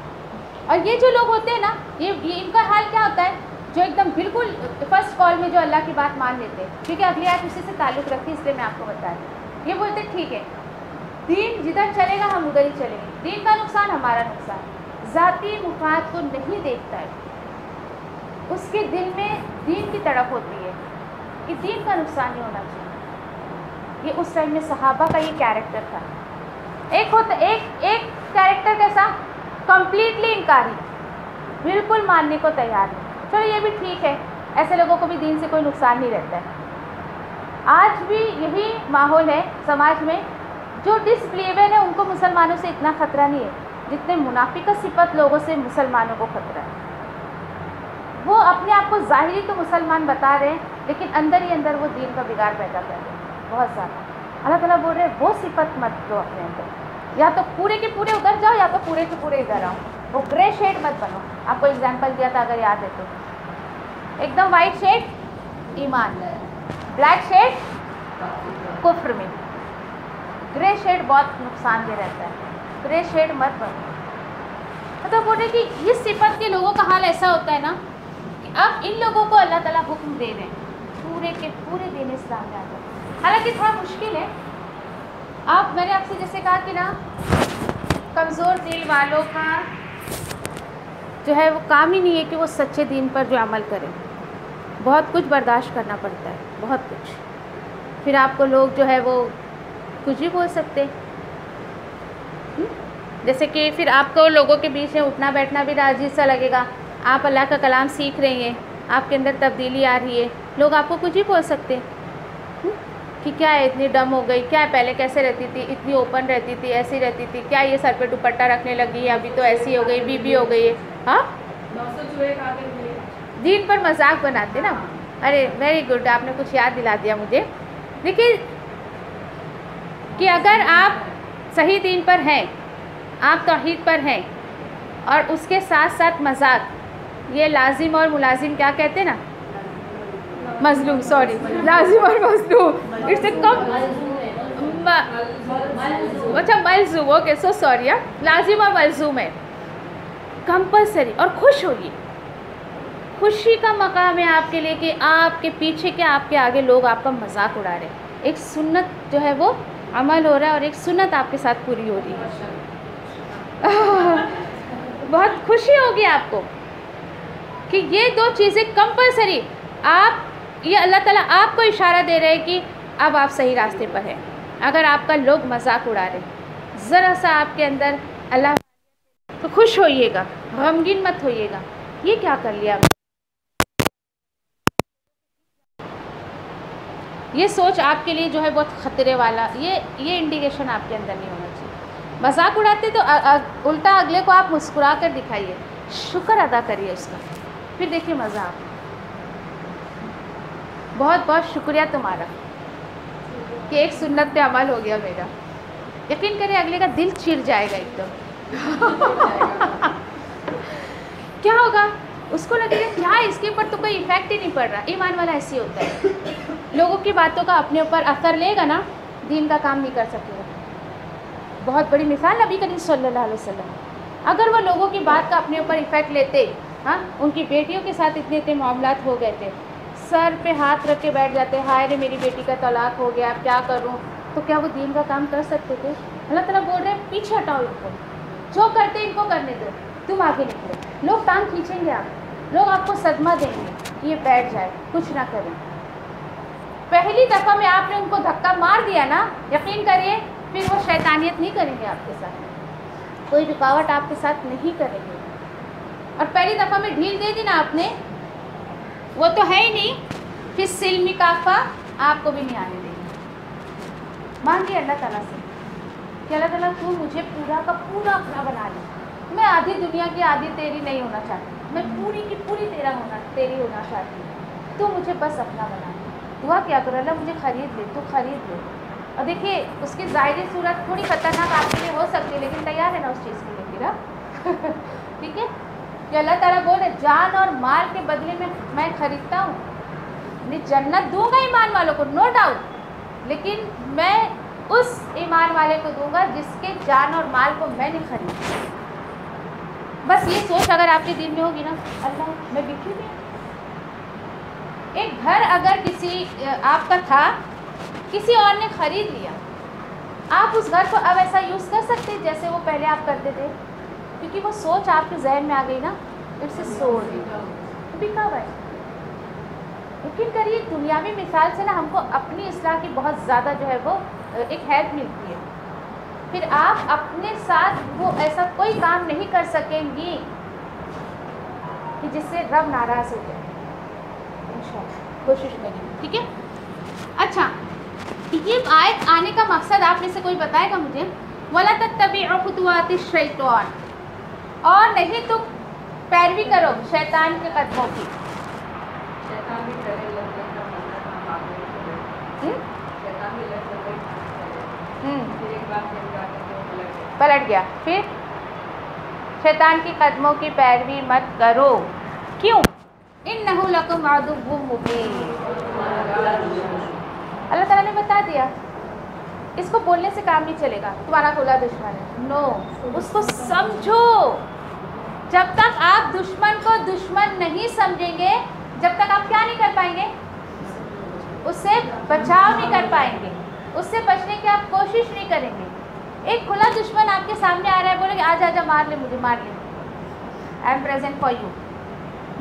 اور یہ جو لوگ ہوتے ہیں نا, یہ ان کا حال کیا ہوتا ہے, جو ایک دم بالکل فرسٹ کال میں جو اللہ کی بات مان لیتے ہیں, کیونکہ اگلی آیت اسی سے تعلق رکھتی ہے اس لیے میں آپ کو بتا رہی ہوں. یہ بولتے ٹھیک ہے دین جدھر چلے گا ہم ادھر ہی چلیں گے, دین کا نقصان ہمارا نقصان, ذاتی مفاد کو نہیں دیکھتا ہے. اس کے دل میں دین کی تڑپ ہوتی ہے کہ دین کا نقصان نہیں ہونا چاہیے. یہ اس ٹائم میں صحابہ کا یہ کیریکٹر تھا. ایک کیریکٹر کیسا, کمپلیٹلی انکاری, بالکل ماننے کو تیار نہیں. چلو یہ بھی ٹھیک ہے, ایسے لوگوں کو بھی دین سے کوئی نقصان نہیں رہتا ہے. آج بھی یہی ماحول ہے سماج میں. جو ڈس بلیور ہے ان کو مسلمانوں سے اتنا خطرہ نہیں ہے جتنے منافقت صفت لوگوں سے مسلمانوں کو خطرہ ہے. وہ اپنے آپ کو ظاہری تو مسلمان بتا رہے ہیں لیکن اندر ہی اندر وہ دین کا بگاڑ پیدا کر رہے ہیں بہت زیادہ. اللہ تعالیٰ بول رہے ہیں وہ صفت مت دو اپنے اندر, یا تو پورے کے پورے ادھر جاؤ یا تو پورے کے پورے ادھر آؤ. وہ گرے شیڈ مت بنو. آپ کو ایگزامپل دیا تھا اگر یاد ہے تو, ایک دم وائٹ شیڈ ایمان, بلیک شیڈ کفر میں. گرے شیڈ بہت نقصان دہ رہتا ہے, گرے شیڈ مت بنو. مطلب بول رہے کہ اس صفت کے لوگوں کا حال ایسا ہوتا ہے نا کہ اب ان لوگوں کو اللہ تعالیٰ حکم دے رہے ہیں پورے کے پورے دین اسلام میں آ جائے. حالانکہ تھوڑا مشکل ہے. میں نے آپ سے جیسے کہا کہ نا کمزور دل والوں کا جو ہے وہ کام ہی نہیں ہے کہ وہ سچے دین پر جو عمل کریں. بہت کچھ برداشت کرنا پڑتا ہے, بہت کچھ. پھر آپ کو لوگ جو ہے وہ کچھ بھی بول سکتے, جیسے کہ پھر آپ کو لوگوں کے بیچ میں اٹھنا بیٹھنا بھی عجیب سا لگے گا. آپ اللہ کا کلام سیکھ رہی ہیں, آپ کے اندر تبدیلی آ رہی ہے, لوگ آپ کو کچھ بھی بول سکتے ہیں کہ کیا ہے اتنی ڈم ہو گئی, کیا ہے پہلے کیسے رہتی تھی, اتنی اوپن رہتی تھی, ایسی رہتی تھی, کیا یہ سر پہ دوپٹہ رکھنے لگی ہے, ابھی تو ایسی ہو گئی, بی ہو گئی ہے. ہاں دین پر مذاق بناتے نا. ارے ویری گڈ, آپ نے کچھ یاد دلا دیا مجھے. دیکھیے کہ اگر آپ صحیح دین پر ہیں, آپ توحید پر ہیں, اور اس کے ساتھ ساتھ مذاق, یہ لازم اور ملازم کیا کہتے ہیں نا, مظلوم, سوری, لازم اور مظلوم, اٹس اے کم, اچھا ملزوم, اوکے سو سوری, لازم اور ملزوم ہے, کمپلسری. اور خوش ہوئیے, خوشی کا مقام ہے آپ کے لیے کہ آپ کے پیچھے کیا آپ کے آگے لوگ آپ کا مذاق اڑا رہے ہیں. ایک سنت جو ہے وہ عمل ہو رہا ہے اور ایک سنت آپ کے ساتھ پوری ہو رہی ہے. بہت خوشی ہوگی آپ کو کہ یہ دو چیزیں کمپلسری. آپ یہ اللہ تعالیٰ آپ کو اشارہ دے رہے ہیں کہ اب آپ صحیح راستے پر ہیں. اگر آپ کا لوگ مذاق اڑا رہے ہیں, ذرا سا آپ کے اندر اللہ, تو خوش ہوئیے گا, غمگین مت ہوئیے گا. یہ کیا کر لیا آپ, یہ سوچ آپ کے لیے جو ہے بہت خطرے والا, یہ انڈیکیشن آپ کے اندر نہیں ہونا چاہیے. مذاق اڑاتے تو الٹا اگلے کو آپ مسکرا کر دکھائیے, شکر ادا کریے اس کا, پھر دیکھیے مزہ آپ. بہت بہت شکریہ تمہارا کہ ایک سنت پہ عمل ہو گیا میرا. یقین کریں اگلے کا دل چیر جائے گا ایک دم. کیا ہوگا, اس کو لگے گا کیا اس کے اوپر تو کوئی ایفیکٹ ہی نہیں پڑ رہا. ایمان والا ایسے ہوتا ہے, لوگوں کی باتوں کا اپنے اوپر اثر لے گا نا, دین کا کام نہیں کر سکے گا. بہت بڑی مثال نبی کریم صلی اللہ علیہ وسلم, اگر وہ لوگوں کی بات کا اپنے اوپر ایفیکٹ لیتے, ہاں ان کی بیٹیوں کے ساتھ اتنے معاملات ہو گئے تھے, سر پہ ہاتھ رکھ کے بیٹھ جاتے, ہائے رے میری بیٹی کا طلاق ہو گیا, اب کیا کروں, تو کیا وہ دین کا کام کر سکتے تھے؟ اللہ تعالیٰ بول رہے ہیں پیچھے ہٹاؤ ان کو, جو کرتے ان کو کرنے دو, تم آگے نکلو. لوگ ٹانگ کھینچیں گے آپ, لوگ آپ کو صدمہ دیں گے کہ یہ بیٹھ جائے, کچھ نہ کریں. پہلی دفعہ میں آپ نے ان کو دھکا مار دیا نا, یقین کریے پھر وہ شیطانیت نہیں کریں گے آپ کے ساتھ, کوئی رکاوٹ آپ کے ساتھ نہیں کریں گے. اور پہلی دفعہ میں ڈھیل دے دی نا آپ نے, وہ تو ہے ہی نہیں, پھر سلمی کافہ آپ کو بھی نہیں آنے دیں گے. مانگیے اللہ تعالیٰ سے کہ اللہ تعالیٰ تو مجھے پورا کا پورا اپنا بنا لے. میں آدھی دنیا کی آدھی تیری نہیں ہونا چاہتی, میں پوری کی پوری تیری ہونا چاہتی ہوں, تو مجھے بس اپنا بنا لے. دعا کیا کرو اللہ مجھے خرید لے, تو خرید لے. اور دیکھیے اس کی ظاہری صورت تھوڑی خطرناک آپ کے لیے ہو سکتی ہے, لیکن تیار ہے نا اس چیز کے لیے پھر ٹھیک ہے. کہ اللہ تعالیٰ بولے جان اور مال کے بدلے میں خریدتا ہوں. جنت دوں گا ایمان والوں کو, نو ڈاؤٹ, لیکن میں اس ایمان والے کو دوں گا جس کے جان اور مال کو میں نے خریدا. بس یہ سوچ اگر آپ کے دل میں ہوگی نا, اللہ میں بکی بھی. ایک گھر اگر کسی آپ کا تھا, کسی اور نے خرید لیا, آپ اس گھر کو اب ایسا یوز کر سکتے جیسے وہ پہلے آپ کرتے تھے, کیونکہ وہ سوچ آپ کے ذہن میں آ گئی نا, اٹس اے سول بکا ہوا ہے. یقین کریے دنیاوی مثال سے نا ہم کو اپنی اصلاح کی بہت زیادہ جو ہے وہ ایک ہیلپ ملتی ہے. پھر آپ اپنے ساتھ وہ ایسا کوئی کام نہیں کر سکیں گی کہ جس سے رب ناراض ہو جائے. انشاءاللہ کوشش کریں گے, ٹھیک ہے. اچھا, یہ آیت آنے کا مقصد آپ میں سے کوئی بتائے گا مجھے؟ وَلَا تَتَّبِعُوا خُطُوَاتِ الشَّيْطَانِ, اور نہیں تم پیروی کرو شیطان کے قدموں کی. پلٹ گیا. پھر شیطان کی قدموں کی پیروی مت کرو. کیوں؟ انہ لکم عدو مبین. اللہ تعالیٰ نے بتا دیا, اس کو بولنے سے کام نہیں چلے گا, تمہارا کھلا دشمن ہے. نو, اس کو سمجھو. جب تک آپ دشمن کو دشمن نہیں سمجھیں گے, جب تک آپ کیا نہیں کر پائیں گے, اس سے بچاؤ نہیں کر پائیں گے, اس سے بچنے کی آپ کوشش نہیں کریں گے. ایک کھلا دشمن آپ کے سامنے آ رہا ہے, بولے کہ آجا آجا مار لے مجھے, مار لے, I am present for you.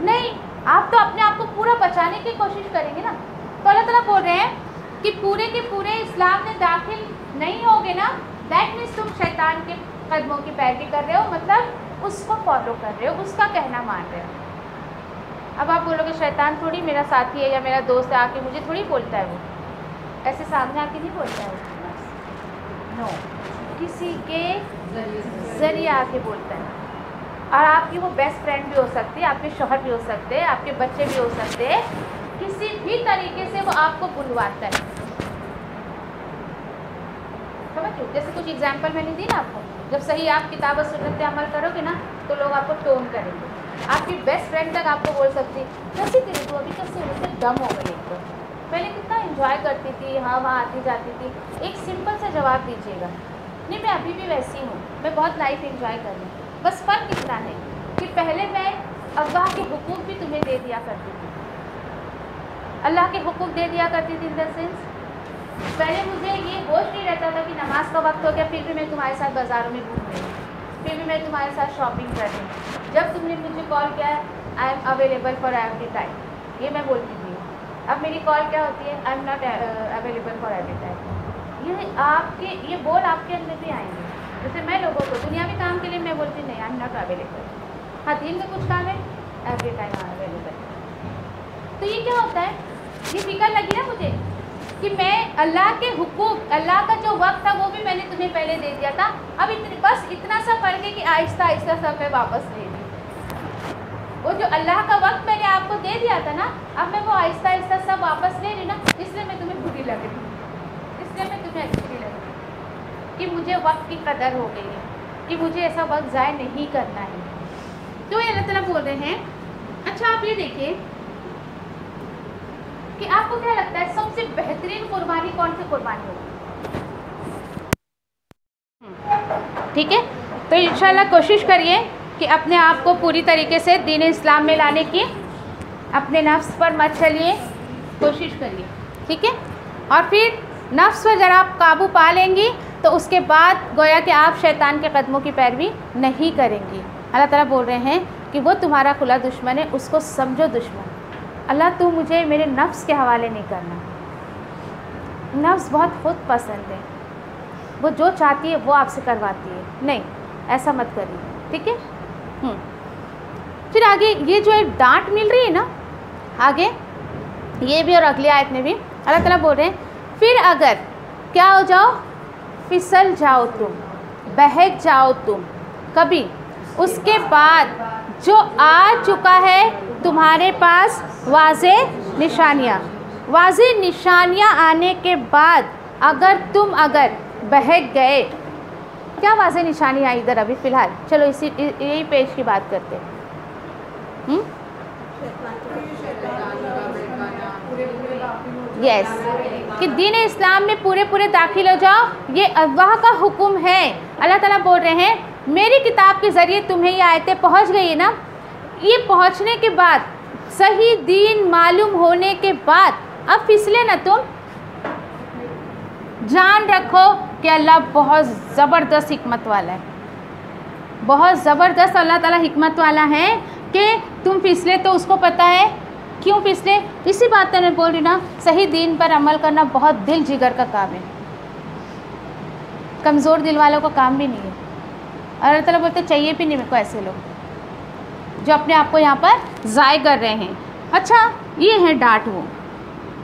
نہیں, آپ تو اپنے آپ کو پورا بچانے کی کوشش کریں گے نا. تو اللہ تعالیٰ بول رہے ہیں کہ پورے کے پورے اسلام میں داخل نہیں ہوگے نا, دیٹ مینس تم شیطان کے قدموں کی پیروی کر رہے ہو, مطلب اس کو فالو کر رہے ہو, اس کا کہنا مان رہے ہو. اب آپ بولو گے شیطان تھوڑی میرا ساتھی ہے یا میرا دوست ہے, آ کے مجھے تھوڑی بولتا ہے, وہ ایسے سامنے آ کے نہیں بولتا ہے وہ. نو, کسی کے ذریعے آ کے بولتا ہے. اور آپ کی وہ بیسٹ فرینڈ بھی ہو سکتی ہے, آپ کے شوہر بھی ہو سکتے ہیں, آپ کے بچے بھی ہو سکتے ہیں, کسی بھی طریقے سے وہ آپ کو بلواتا ہے. سمجھو, جیسے کچھ ایگزامپل میں نے دی نا آپ کو, جب صحیح آپ کتاب و سنت پہ عمل کرو گے نا تو لوگ آپ کو ٹون کریں گے. آپ کی بیسٹ فرینڈ تک آپ کو بول سکتی کیسی تیری تو ابھی کیسے اس سے دم ہو گئی, ایک تو پہلے کتنا انجوائے کرتی تھی, ہاں وہاں آتی جاتی تھی. ایک سمپل سا جواب دیجیے گا, نہیں میں ابھی بھی ویسی ہوں, میں بہت لائف انجوائے کر رہی ہوں. بس فرق اتنا ہے کہ پہلے میں اللہ کے حقوق بھی تمہیں دے دیا کرتی تھی. اللہ کے حقوق دے دیا کرتی تھی ان دا سینس, پہلے مجھے یہ ہوش نہیں رہتا تھا کہ نماز کا وقت ہو گیا, پھر بھی میں تمہارے ساتھ بازاروں میں گھوم رہی ہوں, پھر بھی میں تمہارے ساتھ شاپنگ کر رہی ہوں. جب تم نے مجھے کال کیا ہے, I am available for every time, یہ میں بولتی تھی. اب میری کال کیا ہوتی ہے, I am not available for every time. یہ آپ کے یہ بول آپ کے اندر بھی آئیں گے. جیسے میں لوگوں کو دنیاوی کام کے لیے میں بولتی نہیں, آئی ایم ناٹ اویلیبل. ہاں دین میں کچھ کام ہے, every time I am available. تو یہ کیا ہوتا ہے, یہ فکر لگی نا مجھے کہ میں اللہ کے حقوق, اللہ کا جو وقت تھا وہ بھی میں نے تمہیں پہلے دے دیا تھا. اب بس اتنا سا فرق ہے کہ آہستہ آہستہ سب میں واپس لے دی. وہ جو اللہ کا وقت میں نے آپ کو دے دیا تھا نا, اب میں وہ آہستہ آہستہ سب واپس لے رہی نا, اس لیے میں تمہیں بری لگ رہی ہوں, اس لیے میں تمہیں اچھی نہیں لگ رہی کہ مجھے وقت کی قدر ہو گئی ہے, کہ مجھے ایسا وقت ضائع نہیں کرنا ہے. تو یہ اللہ تعالیٰ بول رہے ہیں. اچھا آپ یہ دیکھیے کہ آپ کو کیا لگتا ہے سب سے بہترین قربانی کون سی قربانی ہوگی؟ ٹھیک ہے, تو انشاءاللہ کوشش کریے کہ اپنے آپ کو پوری طریقے سے دین اسلام میں لانے کی, اپنے نفس پر مت چلیے, کوشش کریے, ٹھیک ہے. اور پھر نفس پر ذرا آپ قابو پا لیں گی تو اس کے بعد گویا کہ آپ شیطان کے قدموں کی پیروی نہیں کریں گی. اللہ تعالیٰ بول رہے ہیں کہ وہ تمہارا کھلا دشمن ہے, اس کو سمجھو دشمن. اللہ تو مجھے میرے نفس کے حوالے نہیں کرنا. نفس بہت خود پسند ہے, وہ جو چاہتی ہے وہ آپ سے کرواتی ہے, نہیں ایسا مت کریے, ٹھیک ہے. پھر آگے یہ جو ایک ڈانٹ مل رہی ہے نا, آگے یہ بھی اور اگلی آیت میں بھی اللہ تعالیٰ بول رہے ہیں پھر اگر کیا ہو جاؤ؟ پھسل جاؤ تم، بہک جاؤ تم کبھی. اس کے بعد جو آ چکا ہے تمہارے پاس واضح نشانیاں، واضح نشانیاں آنے کے بعد اگر بہک گئے، کیا واضح نشانی آئی ادھر ابھی فی الحال؟ چلو یہی پیج کی بات کرتے ہیں. یس، کہ دین اسلام میں پورے داخل ہو جاؤ، یہ اللہ کا حکم ہے. اللہ تعالیٰ بول رہے ہیں میری کتاب کے ذریعے تمہیں یہ آیتیں پہنچ گئی ہے نا. یہ پہنچنے کے بعد، صحیح دین معلوم ہونے کے بعد اب پھسلے نا تم. جان رکھو کہ اللہ بہت زبردست حکمت والا ہے، بہت زبردست اللہ تعالیٰ حکمت والا ہے کہ تم پھسلے تو اس کو پتہ ہے کیوں پھسلے. اسی بات میں بول رہی نا، صحیح دین پر عمل کرنا بہت دل جگر کا کام ہے، کمزور دل والوں کا کام بھی نہیں ہے. اور اللہ تعالیٰ بولتے چاہیے بھی نہیں میرے کو ایسے لوگ جو اپنے آپ کو یہاں پر ضائع کر رہے ہیں. اچھا یہ ہے ڈانٹ. وہ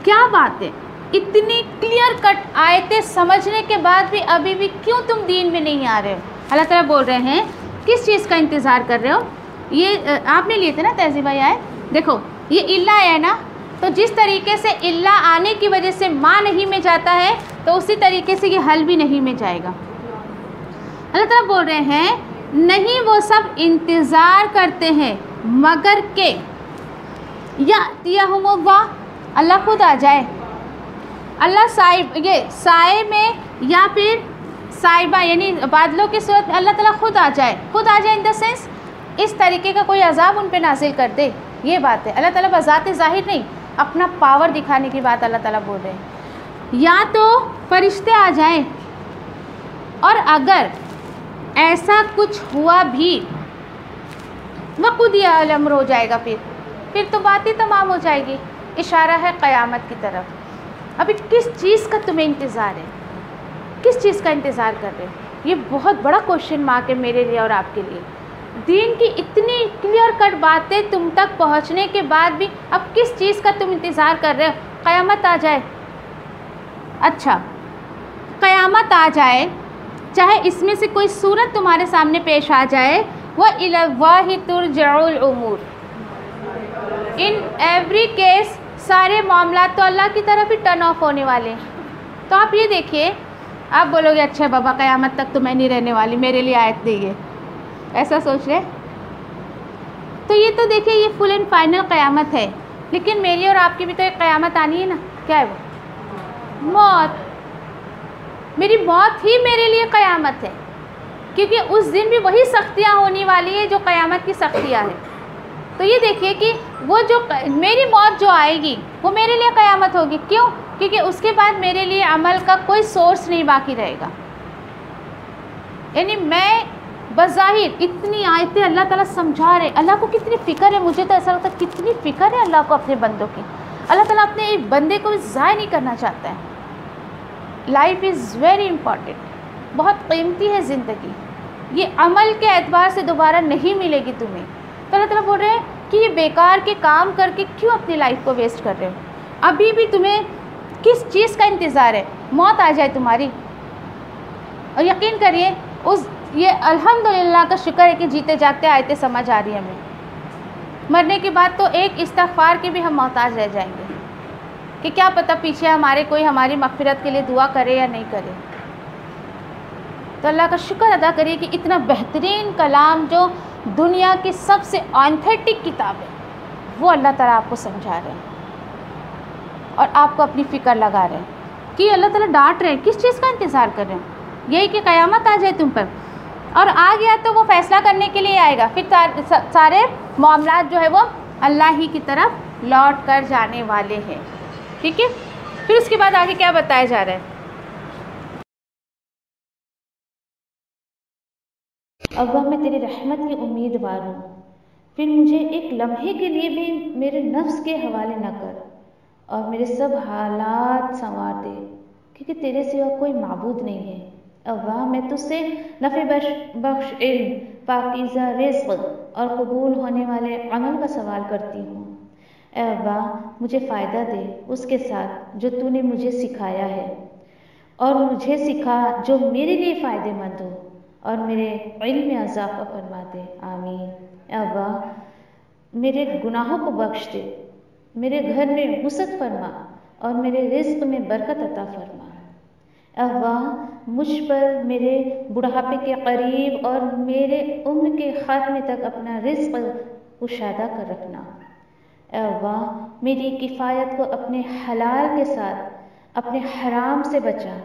کیا بات ہے، اتنی کلیئر کٹ آیتیں سمجھنے کے بعد بھی ابھی بھی کیوں تم دین میں نہیں آ رہے ہو؟ اللہ تعالیٰ بول رہے ہیں کس چیز کا انتظار کر رہے ہو؟ یہ آپ نے لیے تھے نا تہذیب آیت. دیکھو یہ اللہ ہے نا، تو جس طریقے سے اللہ آنے کی وجہ سے ماں نہیں میں جاتا ہے تو اسی طریقے سے یہ حل بھی نہیں میں جائے گا. اللہ تعالیٰ بول رہے ہیں نہیں وہ سب انتظار کرتے ہیں مگر کہ یأتیہم اللہ، اللہ خود آ جائے. اللہ یہ سائے میں یا پھر صاحبہ یعنی بادلوں کی صورت میں اللہ تعالیٰ خود آ جائے. خود آ جائے ان دا سینس اس طریقے کا کوئی عذاب ان پہ نازل کر دے. یہ بات ہے. اللہ تعالیٰ بذات ظاہر نہیں، اپنا پاور دکھانے کی بات اللہ تعالیٰ بول رہے ہیں. یا تو فرشتے آ جائیں، اور اگر ایسا کچھ ہوا بھی وقضی الامر ہو جائے گا، پھر تو بات ہی تمام ہو جائے گی. اشارہ ہے قیامت کی طرف. ابھی کس چیز کا تمہیں انتظار ہے؟ کس چیز کا انتظار کر رہے ہیں؟ یہ بہت بڑا کوشچن مارک ہے میرے لیے اور آپ کے لیے. دین کی اتنی کلیئر کٹ باتیں تم تک پہنچنے کے بعد بھی اب کس چیز کا تم انتظار کر رہے ہو؟ قیامت آ جائے. اچھا قیامت آ جائے، چاہے اس میں سے کوئی صورت تمہارے سامنے پیش آ جائے، وَإِلَى اللَّهِ تُرْجَعُ الْأُمُورُ، ان ایوری کیس سارے معاملات تو اللہ کی طرف ہی ٹرن آف ہونے والے ہیں. تو آپ یہ دیکھیے، آپ بولو گے اچھا بابا قیامت تک تو میں نہیں رہنے والی، میرے لیے آیت دیں گے، ایسا سوچ رہے تو یہ تو دیکھیے یہ فل اینڈ فائنل قیامت ہے. لیکن میری اور آپ کی بھی تو ایک قیامت آنی ہے نا. کیا ہے وہ؟ موت. میری موت ہی میرے لیے قیامت ہے، کیونکہ اس دن بھی وہی سختیاں ہونے والی ہے جو قیامت کی سختیاں ہیں. تو یہ دیکھیے کہ وہ جو میری موت جو آئے گی وہ میرے لیے قیامت ہوگی. کیوں؟ کیونکہ اس کے بعد میرے لیے عمل کا کوئی سورس نہیں باقی رہے گا. یعنی میں بظاہر اتنی آیتیں اللہ تعالیٰ سمجھا رہے. اللہ کو کتنی فکر ہے، مجھے تو ایسا لگتا ہے کتنی فکر ہے اللہ کو اپنے بندوں کی. اللہ تعالیٰ اپنے ایک بندے کو ضائع نہیں کرنا چاہتا ہے. لائف از ویری امپورٹنٹ، بہت قیمتی ہے زندگی. یہ عمل کے اعتبار سے دوبارہ نہیں ملے گی تمہیں. تو اللہ تعالیٰ بول رہے ہیں کہ یہ بیکار کے کام کر کے کیوں اپنی لائف کو ویسٹ کر رہے ہو؟ ابھی بھی تمہیں کس چیز کا انتظار ہے؟ موت آ جائے تمہاری، اور یقین کریے یہ الحمدللہ کا شکر ہے کہ جیتے جاگتے آیتیں سمجھ آ رہی ہیں ہمیں. مرنے کے بعد تو ایک استغفار کے بھی ہم محتاج رہ جائیں گے کہ کیا پتہ پیچھے کوئی ہماری مغفرت کے لیے دعا کرے یا نہیں کرے. تو اللہ کا شکر ادا کریے کہ اتنا بہترین کلام جو دنیا کی سب سے آتھینٹک کتاب ہے وہ اللہ تعالیٰ آپ کو سمجھا رہے ہیں اور آپ کو اپنی فکر لگا رہے ہیں کہ اللہ تعالیٰ ڈانٹ رہے ہیں. کس چیز کا انتظار کر رہے ہیں؟ یہی کہ قیامت آ جائے تم پر، اور آ گیا تو وہ فیصلہ کرنے کے لیے آئے گا. پھر سارے معاملات جو ہے وہ اللہ ہی کی طرف لوٹ کر جانے والے ہیں. ٹھیک ہے. پھر اس کے بعد آگے کیا بتایا جا رہا ہے؟ ابا میں تیری رحمت کی امیدوار ہوں، پھر مجھے ایک لمحے کے لیے بھی میرے نفس کے حوالے نہ کر اور میرے سب حالات سنوار دے، کیونکہ تیرے سوا کوئی معبود نہیں ہے. ابا میں تجھ سے نفع بخش علم، پاکیزہ رزق اور قبول ہونے والے عمل کا سوال کرتی ہوں. اے ابا مجھے فائدہ دے اس کے ساتھ جو تو نے مجھے سکھایا ہے. اور مجھے سکھا جو میرے لیے فائدہ مند ہو اور میرے علم میں اضافہ فرما دے، آمین۔ اے اللہ میرے گناہوں کو بخش دے، میرے گھر میں وسعت فرما اور میرے رزق میں برکت عطا فرما۔ اے اللہ مجھ پر میرے بڑھاپے کے قریب اور میرے عمر کے خاتمے تک اپنا رزق کشادہ کر رکھنا۔ اے اللہ میری کفایت کو اپنے حلال کے ساتھ اپنے حرام سے بچا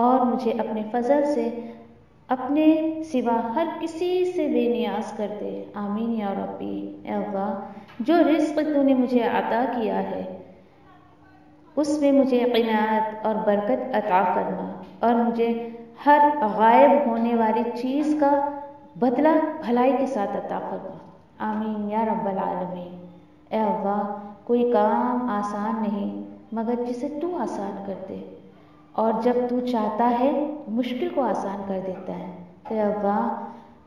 اور مجھے اپنے فضل سے اپنے سوا ہر کسی سے بے نیاز کر دے، آمین یا ربی۔ اے اللہ جو رزق تو نے مجھے عطا کیا ہے اس میں مجھے قناعت اور برکت عطا فرما اور مجھے ہر غائب ہونے والی چیز کا بدلہ بھلائی کے ساتھ عطا فرما، آمین یا رب العالمین۔ اے اللہ کوئی کام آسان نہیں مگر جسے تو آسان کر دے، اور جب تو چاہتا ہے مشکل کو آسان کر دیتا ہے۔ اے اللہ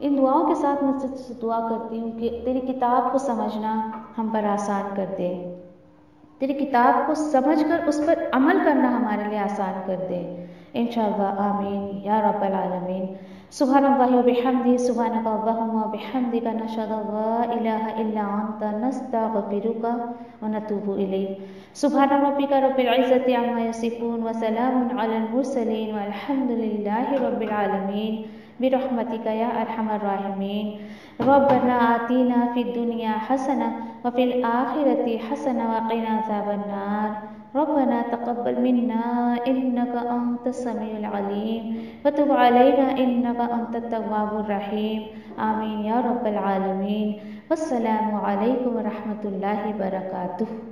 ان دعاؤں کے ساتھ میں تجھ سے دعا کرتی ہوں کہ تیری کتاب کو سمجھنا ہم پر آسان کر دے، تیری کتاب کو سمجھ کر اس پر عمل کرنا ہمارے لیے آسان کر دے، انشاءاللہ آمین یا رب العالمین۔ سبحان اللہ و بحمدہ، سبحانک اللہم و بحمدک، نشہد ان لا الہ الا انت، نستغفرک و نتوب الیک۔ سبحان ربک رب العزۃ عما یصفون وسلام علی المرسلین والحمد للہ رب العالمین، برحمتک یا ارحم الراحمین۔ ربنا آتنا فی الدنیا حسنہ وفی الآخرۃ حسنہ وقنا عذاب النار۔ ربنا تقبل منا انک انت السمیع العلیم وتب علینا انک انت التواب الرحیم، آمین یا رب العالمین۔ والسلام علیکم ورحمۃ اللہ وبرکاتہ۔